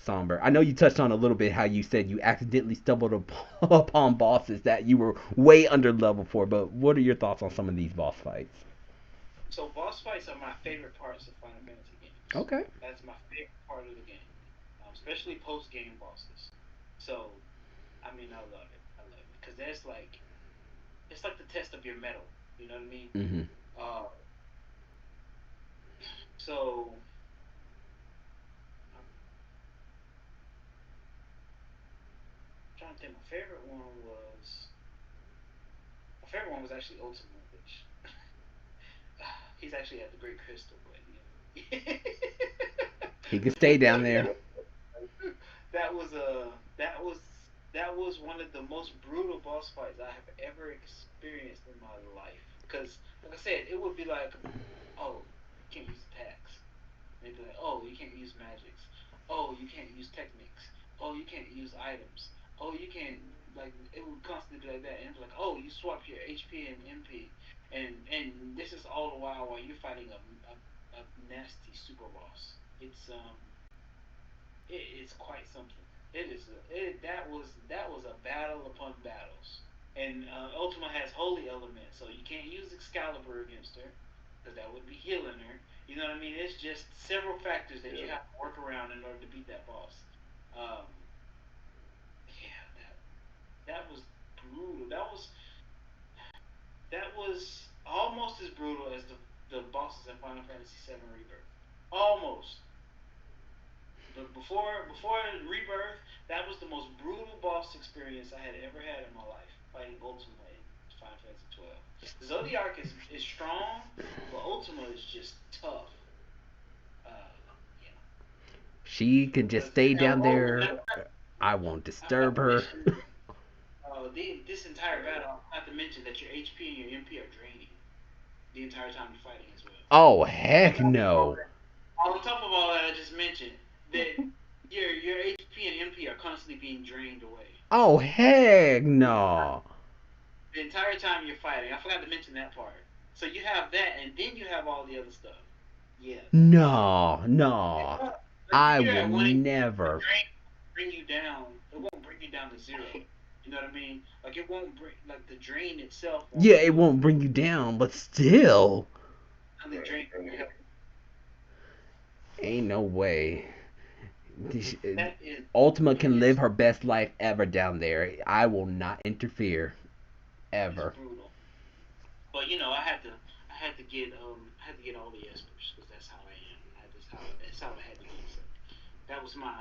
Somber? I know you touched on a little bit how you said you accidentally stumbled upon bosses that you were way under level for, but what are your thoughts on some of these boss fights? So boss fights are my favorite parts of Final Fantasy games. Okay. That's my favorite part of the game, especially post game bosses. So, I mean, I love it because there's like it's like the test of your metal. You know what I mean? Mm-hmm. Uh, so I'm trying to think. My favorite one was actually Ultima, which he's actually at the Great Crystal, but He can stay down there. that was a that was one of the most brutal boss fights I have ever experienced in my life. Because, like I said, it would be like, oh, you can't use attacks. They'd be like, oh, you can't use magics. Oh, you can't use techniques. Oh, you can't use items. Oh, you can't, like, it would constantly be like that. And it's like, oh, you swap your HP and MP. And this is all the while you're fighting a nasty super boss. It's quite something. That was a battle upon battles. And Ultima has holy element, so you can't use Excalibur against her. because that would be healing her. You know what I mean? It's just several factors that you Yeah. have to work around in order to beat that boss. Um, yeah, that was brutal. That was almost as brutal as the bosses in Final Fantasy VII Rebirth. Almost. But before Rebirth, that was the most brutal boss experience I had ever had in my life. Fighting Ultima in Final Fantasy 12. Zodiac is strong, but Ultima is just tough. Uh, yeah. She can just Because stay down oh, there. I won't I forgot disturb to her. mention this entire battle. Not to mention that your HP and your MP are draining the entire time you're fighting as well. Oh, heck no. On top of all that I just mentioned, that your HP and MP are constantly being drained away. Oh, heck no. The entire time you're fighting. I forgot to mention that part. So you have that, and then you have all the other stuff. Yeah. No, no. Like, I you're will at one, the never. drain bring you down. It won't bring you down to zero. You know what I mean? Like it won't bring like the drain itself. Yeah, it won't bring you down, but still. The drain. Ain't no way. That is Ultima can live her best life ever down there. I will not interfere. Ever. brutal. But I had to get all the espers because that's how I am. That's how it had to be. So that was my,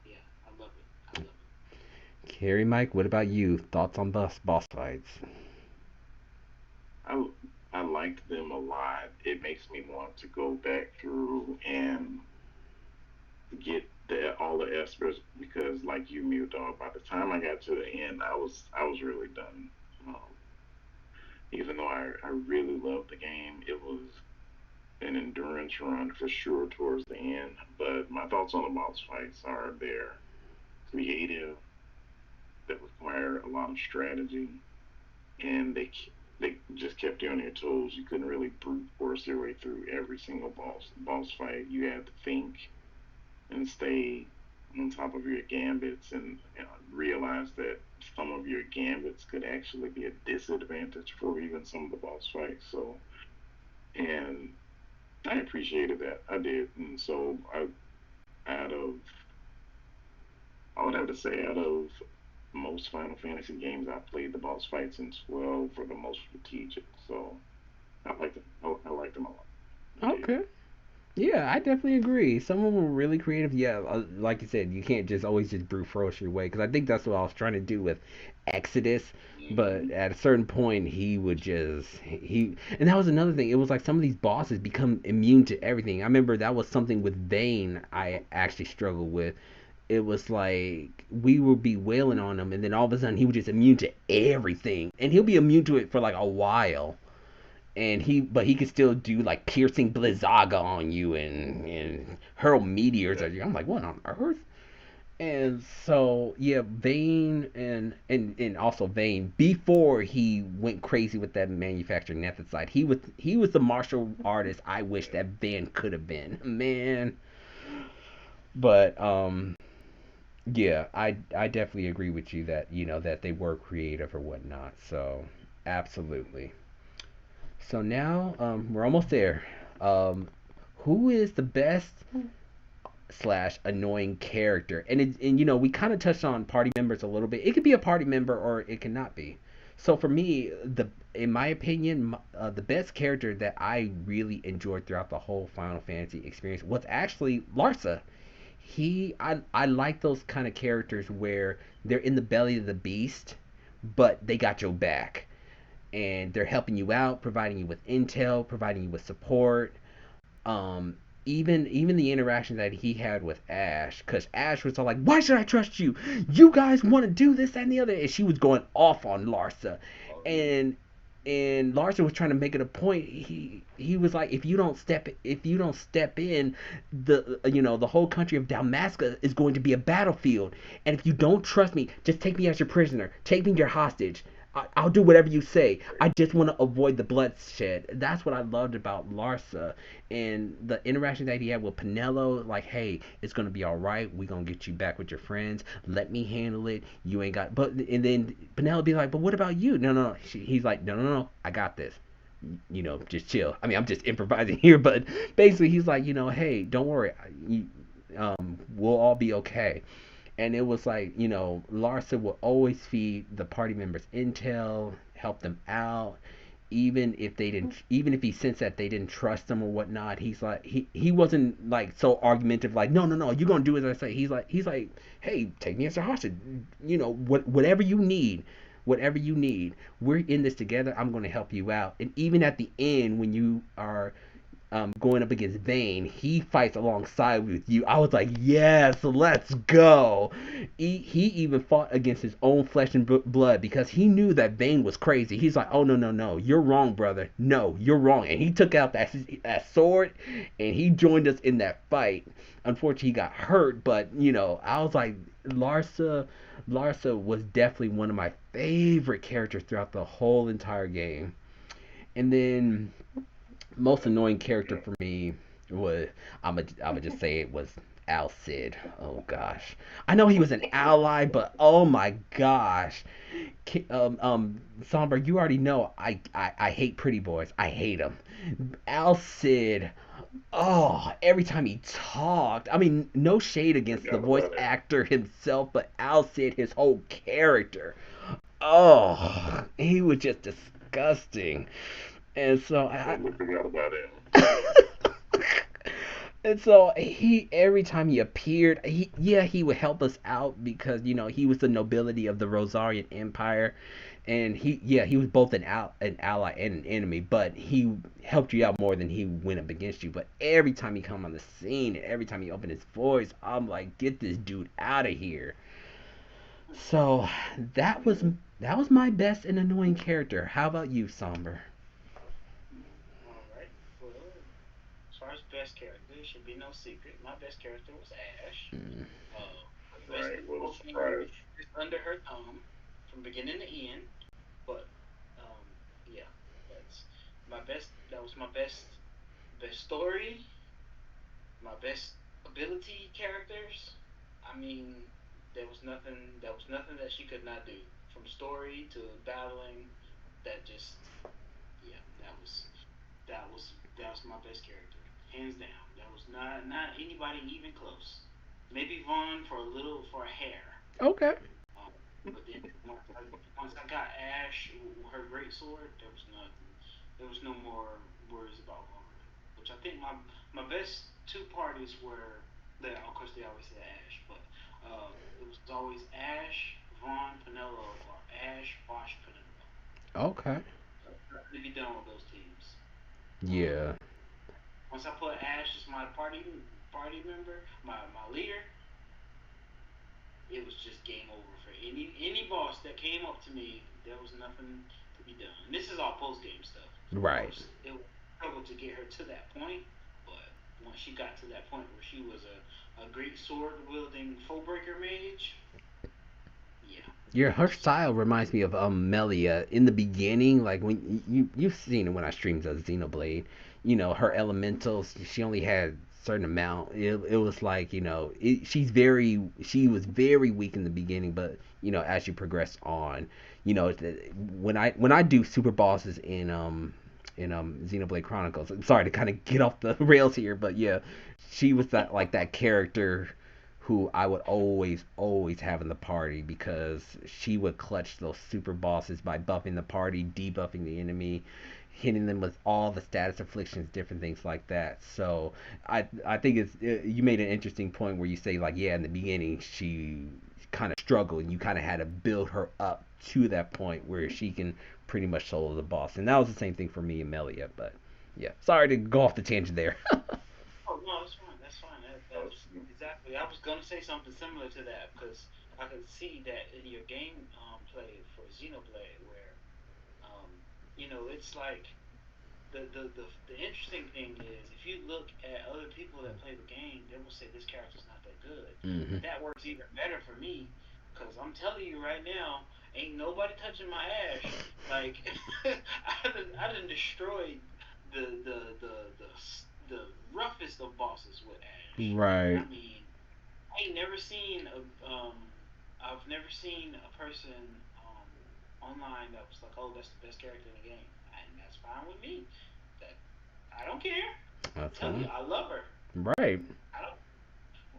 yeah. I love it. I love it. KerryMike, what about you? Thoughts on boss fights? I I liked them a lot. It makes me want to go back through and get all the espers because, like you, Mute Dog, by the time I got to the end, I was really done. Um, Even though I really loved the game, it was an endurance run for sure towards the end. But my thoughts on the boss fights are they're creative, that require a lot of strategy, and they just kept you on your toes. You couldn't really brute force your way through every single boss fight. You had to think and stay on top of your gambits and realize that some of your gambits could actually be a disadvantage for even some of the boss fights. So, and I appreciated that. I did. And so, out of, I would have to say, out of most Final Fantasy games, I played the boss fights in 12 for the most strategic. So, I liked them. I liked them a lot. I did. Okay. Yeah, I definitely agree. Some of them were really creative. Yeah, like you said, you can't just always just brute force your way because I think that's what I was trying to do with Exodus. But Mhm. at a certain point, he would and that was another thing. It was like some of these bosses become immune to everything. I remember that was something with Vayne I actually struggled with. It was like we would be wailing on him, and then all of a sudden he was just immune to everything, and he'll be immune to it for like a while and but he could still do like piercing blizzaga on you and hurl meteors at you. I'm like, what on earth? And so yeah, Vayne and also Vayne before he went crazy with that manufacturing method side, he was the martial artist I wish that Van could have been, man. But yeah, I definitely agree with you that that they were creative or whatnot. So absolutely. So now we're almost there. Um, who is the best slash annoying character? And we kind of touched on party members a little bit. It could be a party member or it cannot be. So for me, in my opinion, the best character that I really enjoyed throughout the whole Final Fantasy experience was actually Larsa. I like those kind of characters where they're in the belly of the beast, but they got your back and they're helping you out, providing you with intel, providing you with support. Um, even the interaction that he had with Ash, because Ash was all like, "Why should I trust you? You guys want to do this that, and the other," and she was going off on Larsa, and Larsa was trying to make it a point. He was like, if you don't step in, the whole country of Dalmasca is going to be a battlefield, and if you don't trust me, just take me as your prisoner, take me your hostage. I'll do whatever you say. I just want to avoid the bloodshed. That's what I loved about Larsa and the interaction that he had with Pinello. Like, hey, it's gonna be all right. We gonna get you back with your friends. Let me handle it. You ain't got. But and then Pinello be like, but what about you? No, no, no. He's like, no, no, no. I got this. just chill. I mean, I'm just improvising here, but basically he's like, hey, don't worry, we'll all be okay. And it was like, Larsa will always feed the party members intel, help them out, even if he sensed that they didn't trust him or whatnot. He's like, he wasn't like so argumentative, like, no, you're gonna do as I say. He's like, hey, take me as a hostage, whatever you need. Whatever you need, we're in this together. I'm going to help you out. And even at the end, when you are going up against Vayne, he fights alongside with you. I was like, yes, let's go. He even fought against his own flesh and blood because he knew that Vayne was crazy. He's like, oh, no, you're wrong, brother. No, you're wrong. And he took out that sword and he joined us in that fight. Unfortunately, he got hurt, but, I was like, Larsa was definitely one of my favorite characters throughout the whole entire game. And then most annoying character for me was, I would just say it was Alcid. Oh gosh, I know he was an ally, but oh my gosh, Somber, you already know I hate pretty boys. I hate them. Alcid. Oh, every time he talked, I mean, no shade against the voice actor himself, but Alcid, his whole character. Oh, he was just disgusting. And so I forgot about it. And so every time he appeared, he would help us out because he was the nobility of the Rosarian Empire, and he was both an ally and an enemy, but he helped you out more than he went up against you. But every time he come on the scene, and every time he opened his voice, I'm like, get this dude out of here. So that was my best and annoying character. How about you, Somber? Alright, well, as far as best character, it should be no secret. My best character was Ash. Right, what a surprise. Just under her thumb from beginning to end. But, yeah, that's my best. That was my best story, my best ability characters. I mean, There was nothing that she could not do, from story to battling. That just, yeah, that was my best character, hands down. That was not anybody even close. Maybe Vaughn for a hair. Okay. But then once I got Ash, her great sword, there was no more worries about Vaughn. Which I think my best two parties were, of course they always say Ash, but it was always Ash, Vaughn, Penelo, or Ash, Bosch, Penelo. Okay. To be done with those teams. Yeah. Once I put Ash as my party member, my leader, it was just game over for any boss that came up to me. There was nothing to be done. And this is all post game stuff. Right. Of course, it was trouble to get her to that point, but once she got to that point where she was a great sword wielding foe breaker mage, yeah. Her style reminds me of Melia in the beginning, like when you've seen it when I streamed the Xenoblade. Her elementals, she only had certain amount. It was like, she was very weak in the beginning, but as you progress on, when I do super bosses in Xenoblade Chronicles. I'm sorry to kind of get off the rails here, but yeah, she was that character who I would always have in the party because she would clutch those super bosses by buffing the party, debuffing the enemy, hitting them with all the status afflictions, different things like that. So I think you made an interesting point where you say in the beginning she kind of struggled and you kind of had to build her up to that point where she can pretty much solo the boss. And that was the same thing for me and Melia, but yeah, sorry to go off the tangent there. Oh no, that's fine. That's fine. That was exactly. I was gonna say something similar to that because I could see that in your game play for Xenoblade, where it's like the interesting thing is if you look at other people that play the game, they will say this character's not that good. Mm-hmm. That works even better for me because I'm telling you right now, ain't nobody touching my Ash. Like I done destroyed the roughest of bosses with Ash. Right. I mean, I ain't never seen I've never seen a person online that was like, oh, that's the best character in the game. I and that's fine with me. That I don't care. That's Tell you, fine. I love her. Right. I don't.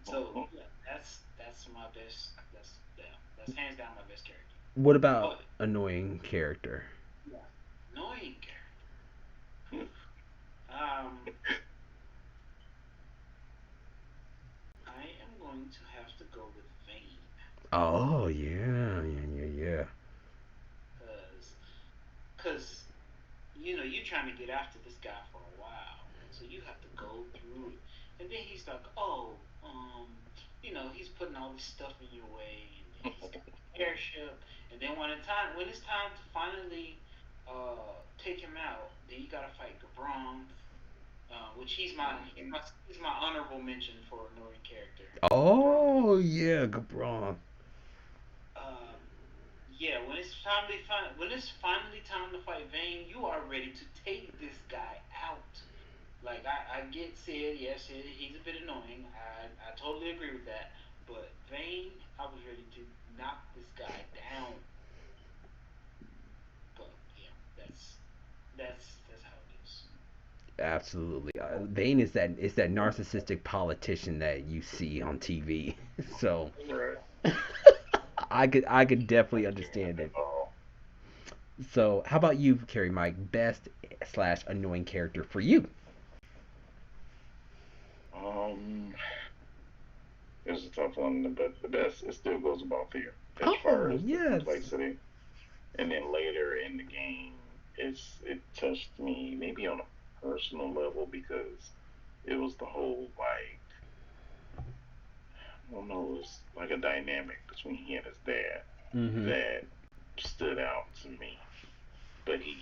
So yeah, that's my best. That's hands down my best character. What about But annoying character? yeah, annoying character. Um, I am going to have to go with Vane. Oh yeah, yeah. Cause, cause you're trying to get after this guy for a while, so you have to go through it, and then he's like, oh, he's putting all this stuff in your way, and then he's got the airship, and then when it's time to finally take him out, then you gotta fight Gabron, which he's my honorable mention for annoying character, Gabron. Oh yeah, Gabron. Um, yeah, when it's finally time to fight Vayne, you are ready to take this guy out. Like I get Sid, yes, he's a bit annoying. I totally agree with that. But Vayne, I was ready to knock this guy down. But yeah, that's how it is. Absolutely. Vane is that narcissistic politician that you see on TV. So Right. I could definitely And understand then, it. So how about you, Carrie Mike? Best slash annoying character for you? um, it's a tough one, but the best it still goes about fear as far Oh as the yes. complexity. And then later in the game, it touched me maybe on a personal level because it was the whole like I don't know, it was like a dynamic between he and his dad Mhm. that stood out to me. But he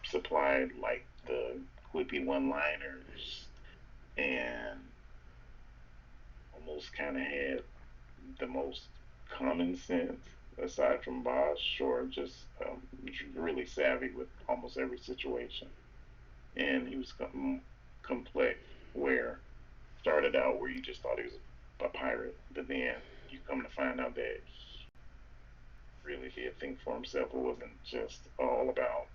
supplied like the quippy one-liners and almost kind of had the most common sense aside from Boss Shore, just really savvy with almost every situation. And he was complex, where started out where you just thought he was a pirate, but then you come to find out that he really did think for himself. It wasn't just all about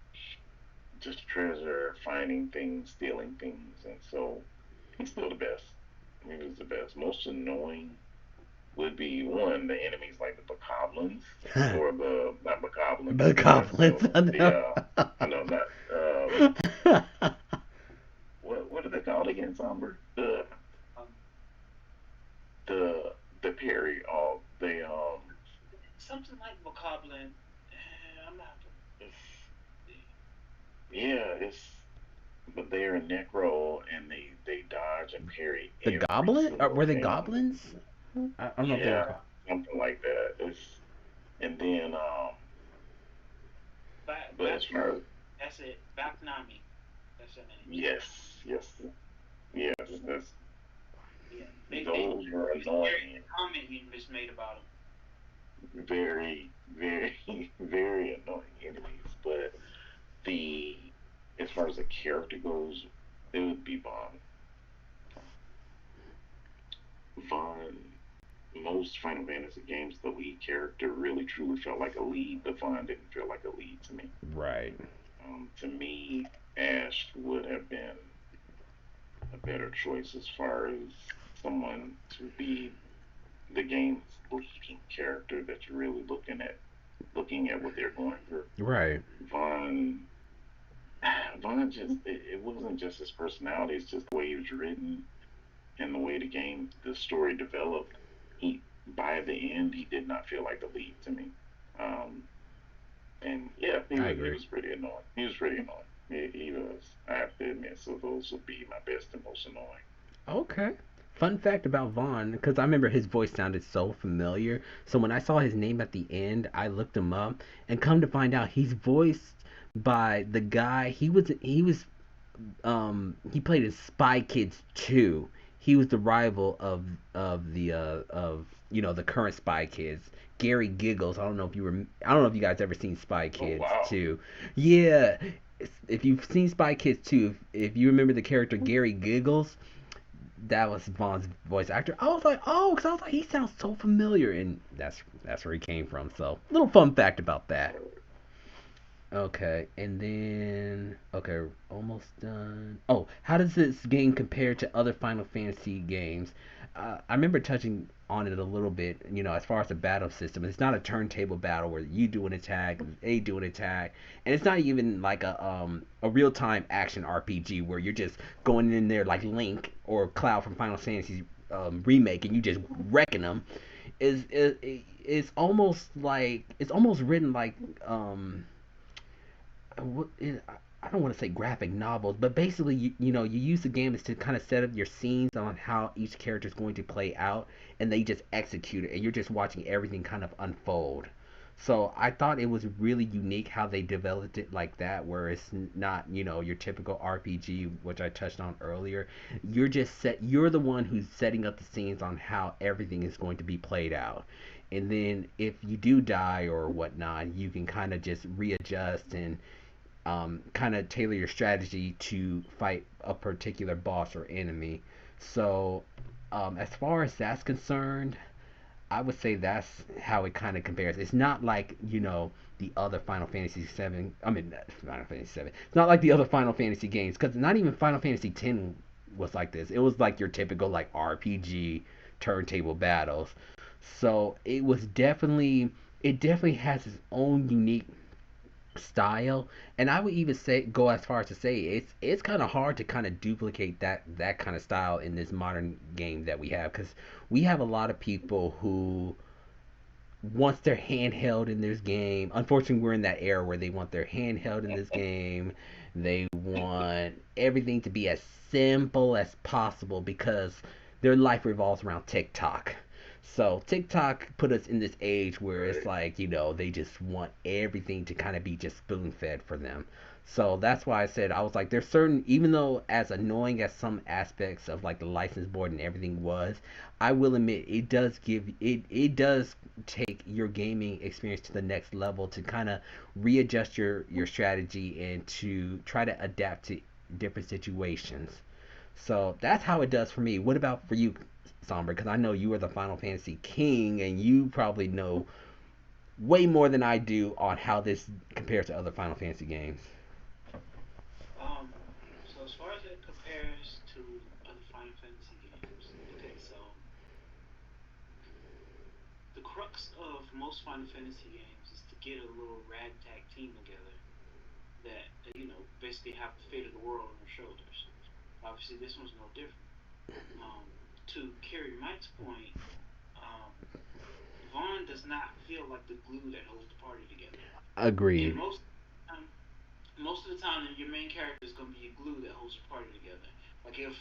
just treasure, finding things, stealing things, and so he's still the best. He was the best. Most annoying would be one the enemies like the bokoblins or the not bokoblins. The goblins. I The know. no not what are they called again? Somber Um, the the parry all they Something like Bokoblin. I'm not. it's, yeah it's but they're a necro and they dodge and parry The every goblin? Or single were they thing. goblins? I don't know if they were. Yeah, something like that. It's and then but Back. as far as That's it. Back Nami. That's her name. yes, yes, yes, that's Yeah. those were It's scary annoying. the comment you just made about him. Very, very, very annoying enemies. But the as far as the character goes, it would be Vaughn. Vaughn. Most Final Fantasy games, the lead character really truly felt like a lead. The Vaughn didn't feel like a lead to me. Right. To me, Ash would have been a better choice as far as someone to be the game's leading character that you're really looking at what they're going through. Right. Vaughn Vaughn just it wasn't just his personality, it's just the way he was written and the way the story developed. He by the end he did not feel like the lead to me. Um and yeah, I he agree. was pretty annoying. He was pretty annoying. He was. I have to admit. So those would be my best and most annoying. Okay. Fun fact about Vaughn, because I remember his voice sounded so familiar. So when I saw his name at the end, I looked him up, and come to find out, he's voiced by the guy. He played in Spy Kids 2. He was the rival of the current Spy Kids. Gary Giggles. I don't know if you guys ever seen Spy Oh Kids wow. 2. Yeah. If you've seen Spy Kids 2, if you remember the character Gary Giggles, that was Vaughn's voice actor. I was like, oh, because I was like, he sounds so familiar, and that's where he came from. So, little fun fact about that. Okay, and then okay, almost done. Oh, how does this game compare to other Final Fantasy games? I remember touching on it a little bit. As far as the battle system, it's not a turntable battle where you do an attack, they do an attack, and it's not even like a real time action RPG where you're just going in there like Link or Cloud from Final Fantasy remake and you just wrecking them. It's almost like it's almost written like what is, I don't want to say graphic novels, but basically you use the game to kind of set up your scenes on how each character is going to play out, and they just execute it, and you're just watching everything kind of unfold. So I thought it was really unique how they developed it like that, where it's not your typical RPG, which I touched on earlier. You're the one who's setting up the scenes on how everything is going to be played out. And then if you do die or whatnot, you can kind of just readjust and kind of tailor your strategy to fight a particular boss or enemy. So, as far as that's concerned, I would say that's how it kind of compares. It's not like the other Final Fantasy Seven. I mean, Final Fantasy Seven. It's not like the other Final Fantasy games because not even Final Fantasy X was like this. It was like your typical like RPG turntable battles. So it definitely has its own unique style, and I would even say go as far as to say it's kind of hard to kind of duplicate that kind of style in this modern game that we have, because we have a lot of people who wants their handheld in this game. Unfortunately, we're in that era where they want their handheld in this game. They want everything to be as simple as possible because their life revolves around TikTok. So TikTok put us in this age where it's Right. like, they just want everything to kind of be just spoon fed for them. So that's why I said I was like, there's certain, even though as annoying as some aspects of like the license board and everything was, I will admit it does take your gaming experience to the next level to kind of readjust your strategy and to try to adapt to different situations. So that's how it does for me. What about for you, Somber? Because I know you are the Final Fantasy king, and you probably know way more than I do on how this compares to other Final Fantasy games. Um, so as far as it compares to other Final Fantasy games, okay, so the crux of most Final Fantasy games is to get a little ragtag team together that basically have the fate of the world on their shoulders. Obviously, this one's no different. Um, to Kerry Mike's point, um, Vaughn does not feel like the glue that holds the party together. And Agreed. um, most of the time, your main character is going to be a glue that holds the party together. Like if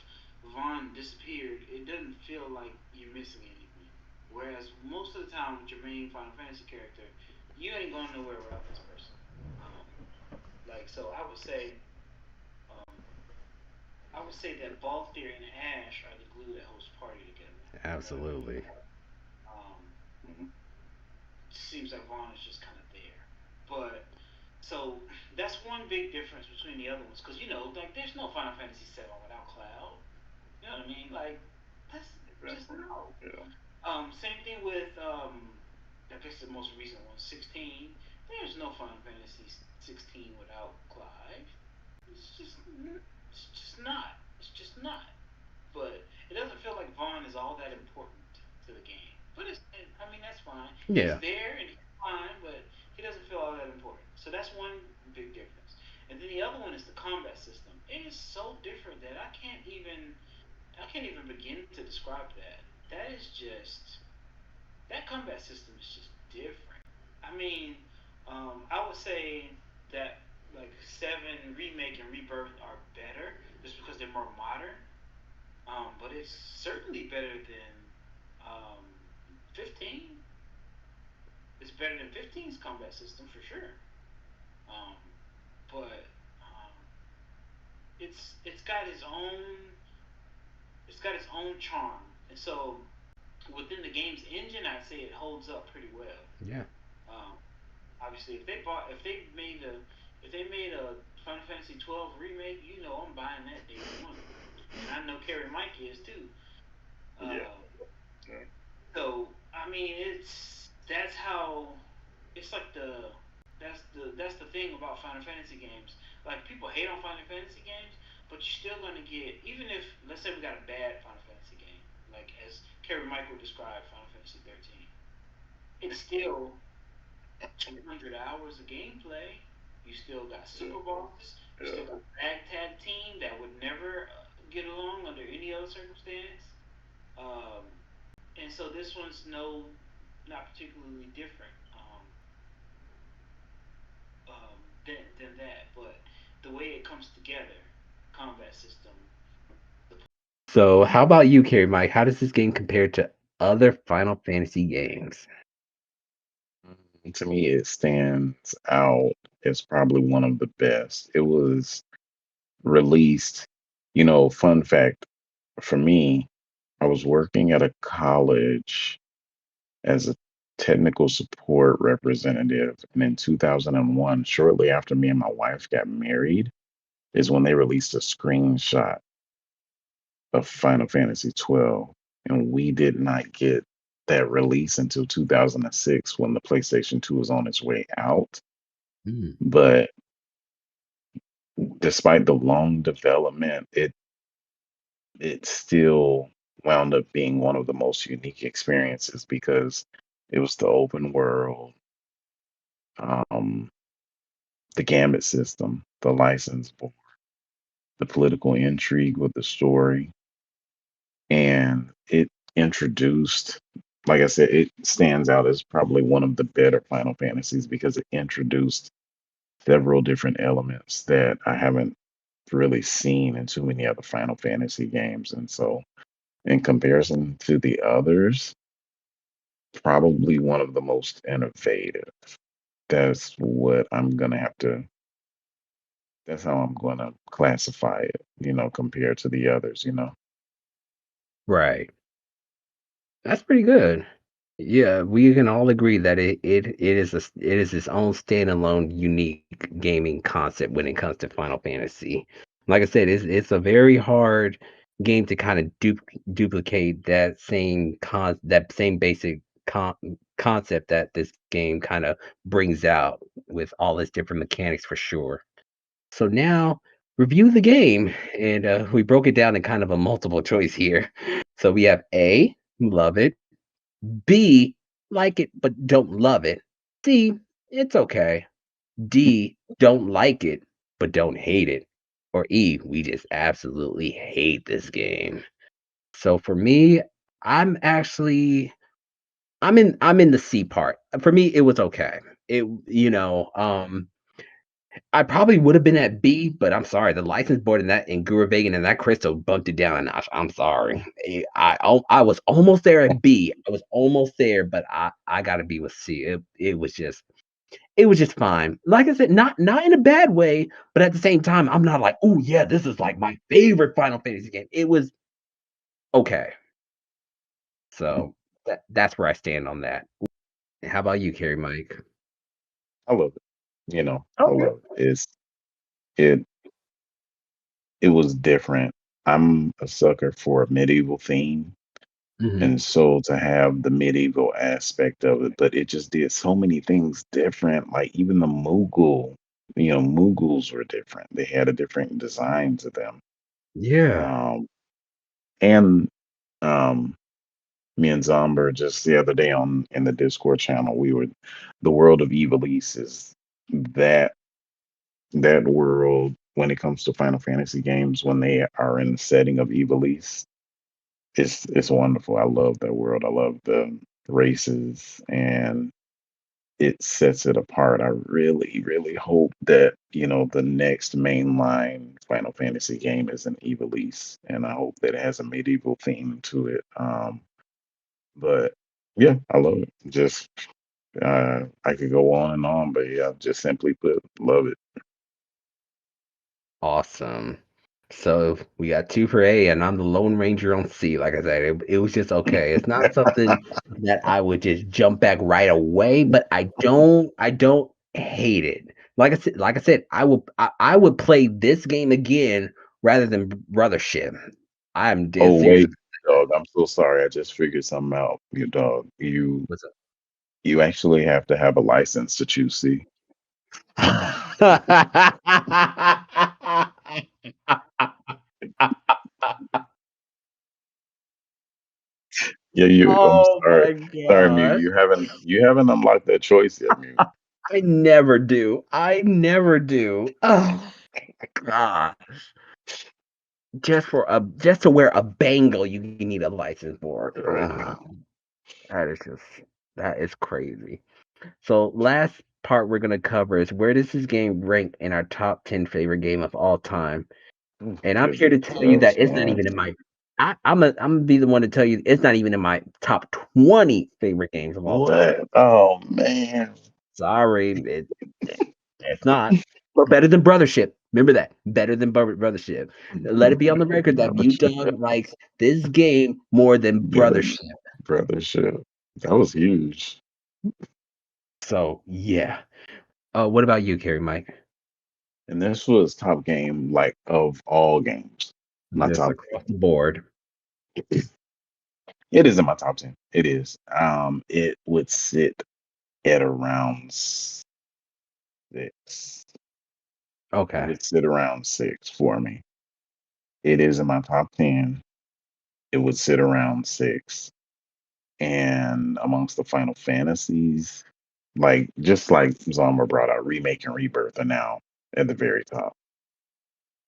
Vaughn disappeared, it doesn't feel like you're missing anything. Whereas most of the time with your main Final Fantasy character, you ain't going nowhere without this person. Um, so, um, I would say that Balthier and Ash are the glue that holds the party together. You know what I mean? Absolutely. Um, Mhm. seems like Vaughn is just kind of there. But so that's one big difference between the other ones, because like there's no Final Fantasy VII without Cloud. You know what I mean? Like that's just Exactly. no. Yeah. Same thing with I guess the most recent one, 16. There's no Final Fantasy 16 without Clive. It's just not. It's just not. But it doesn't feel like Vaughn is all that important to the game. But I mean, that's fine. He's Yeah. there and he's fine, but he doesn't feel all that important. So that's one big difference. And then the other one is the combat system. It is so different that I can't even begin to describe that. That is just that combat system is just different. I mean, I would say that like Seven Remake and Rebirth are better just because they're more modern. But it's certainly better than um, 15. It's better than 15's combat system for sure. Um, but it's got its own charm, and so within the game's engine, I'd say it holds up pretty well. Yeah. Um, Obviously, if they made a Final Fantasy 12 remake, I'm buying that day one, and I know Kerry Mike is too. Yeah. Uh, Yeah. so I mean, that's how it's like That's the thing about Final Fantasy games. Like people hate on Final Fantasy games, but you're still gonna get, even if let's say we got a bad Final Fantasy game, like as KerryMike would describe Final Fantasy 13, it's still 200 hours of gameplay. You still got Yeah. super bosses. You Yeah. still got ragtag team that would never get along under any other circumstance. Um, and so this one's not particularly different than that. But the way it comes together, combat system. The, So, how about you, Carrie Mike? How does this game compare to other Final Fantasy games? To me, it stands out as probably one of the best. It was released, fun fact for me, I was working at a college as a technical support representative. And in 2001, shortly after me and my wife got married, is when they released a screenshot of Final Fantasy 12. And we did not get that release until 2006 when the PlayStation 2 was on its way out. Mm. But despite the long development, it still wound up being one of the most unique experiences because it was the open world, um, the Gambit system, the license board, the political intrigue with the story, and it introduced, like I said, it stands out as probably one of the better Final Fantasies because it introduced several different elements that I haven't really seen in too many other Final Fantasy games. And so, in comparison to the others, probably one of the most innovative. That's what I'm gonna have to. That's how I'm gonna classify it. Compared to the others. Right. That's pretty good. Yeah, we can all agree that it is its own standalone unique gaming concept when it comes to Final Fantasy. Like I said, it's a very hard game to kind of duplicate that same basic concept that this game kind of brings out with all its different mechanics for sure. So now review the game, and we broke it down in kind of a multiple choice here. So we have A, love it. B, like it but don't love it. C, it's okay. D, don't like it but don't hate it. Or E, we just absolutely hate this game. So for me, I'm actually I'm in the C part. For me, it was okay. It I probably would have been at B, but I'm sorry. The license board and that and Guravegan and that crystal bumped it down a notch. I'm sorry. I was almost there at B. I was almost there, but I got to be with C. It was just fine. Like I said, not in a bad way, but at the same time, I'm not like, oh yeah, this is like my favorite Final Fantasy game. It was okay. So that's where I stand on that. How about you, Carrie Mike? I love it. I Okay. love it. It it was different. I'm a sucker for a medieval theme, Hmm. and so to have the medieval aspect of it, but it just did so many things different. Like even the Mughals were different. They had a different design to them. Yeah. Um, and um, me and Zomber just the other day on in the Discord channel, we were the world of Evilise is that that world when it comes to Final Fantasy games when they are in the setting of Evilise. It's wonderful. I love that world. I love the races and it sets it apart. I really, really hope that, the next mainline Final Fantasy game is an Evilise, and I hope that it has a medieval theme to it. But yeah, I love it. Just I could go on and on, but yeah, just simply put, love it. Awesome. So we got two for A, and I'm the Lone Ranger on C. Like I said, it was just okay. It's not something that I would just jump back right away, but I don't hate it. Like I said, I would play this game again rather than Brothership. I'm dead Oh serious. wait, dog, I'm so sorry. I just figured something out. You dog, you What's up? you actually have to have a license to choose C. Yeah, you. I'm Oh sorry. my Sorry, Mew. god. You haven't unlocked that choice yet, Mew. I never do. I never do. Oh god. Just to wear a bangle you need a license for. Ugh. That is just that is crazy. So last part we're gonna cover is where does this game rank in our top 10 favorite game of all time? And I'm here to Goodness tell you that it's not man. even in my I'm gonna be the one to tell you it's not even in my top 20 favorite games of all time. What? Oh man. Sorry, it's not. But better than Brothership. Remember that. Better than Brothership. Let it be on the record that Mute Dog likes this game more than Yes, Brothership. brothership. That was huge. So yeah. What about you, KerryMike? And this was top game like of all games. My Just top across the board. it is in my top 10. It is. It would sit at around 6. It Okay. would sit around 6 for me. It is in my top 10. It would sit around 6. And amongst the Final Fantasies, like just like Zomber brought out, Remake and Rebirth are now at the very top.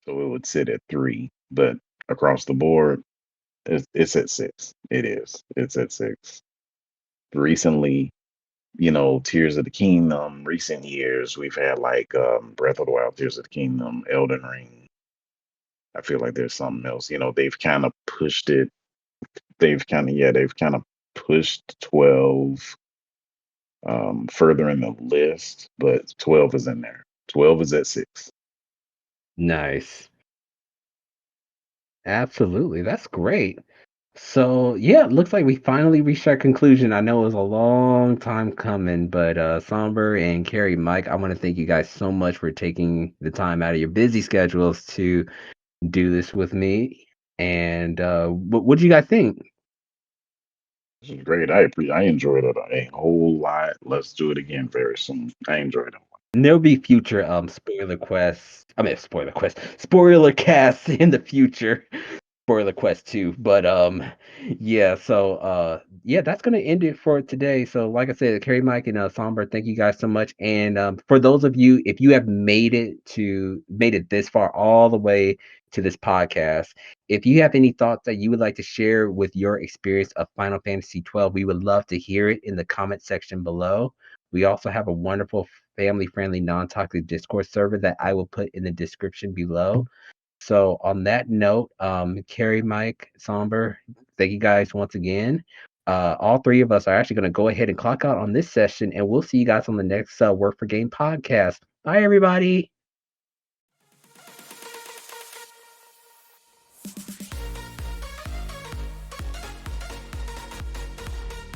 So it would sit at 3. But across the board, it's at 6. It is. It's at 6. Recently, Tears of the Kingdom, recent years, we've had like Breath of the Wild, Tears of the Kingdom, Elden Ring. I feel like there's something else. They've kind of pushed it. They've kind of pushed 12 further in the list, but 12 is in there. 12 is at 6. Nice. Absolutely. That's great. So yeah, it looks like we finally reached our conclusion. I know it was a long time coming, but Somber and KerryMike, I want to thank you guys so much for taking the time out of your busy schedules to do this with me. And what do you guys think? This is great. I enjoyed it a whole lot. Let's do it again very soon. I enjoyed it. And there'll be future spoiler casts in the future. Spoiler Quest 2. But yeah, so yeah, that's gonna end it for today. So like I said, KerryMike and Somber, thank you guys so much. And for those of you, if you have made it this far all the way to this podcast, if you have any thoughts that you would like to share with your experience of Final Fantasy 12, we would love to hear it in the comment section below. We also have a wonderful family-friendly non-toxic Discord server that I will put in the description below. So on that note, KerryMike, Somber, thank you guys once again. All three of us are actually going to go ahead and clock out on this session, and we'll see you guys on the next Work for Game podcast. Bye, everybody.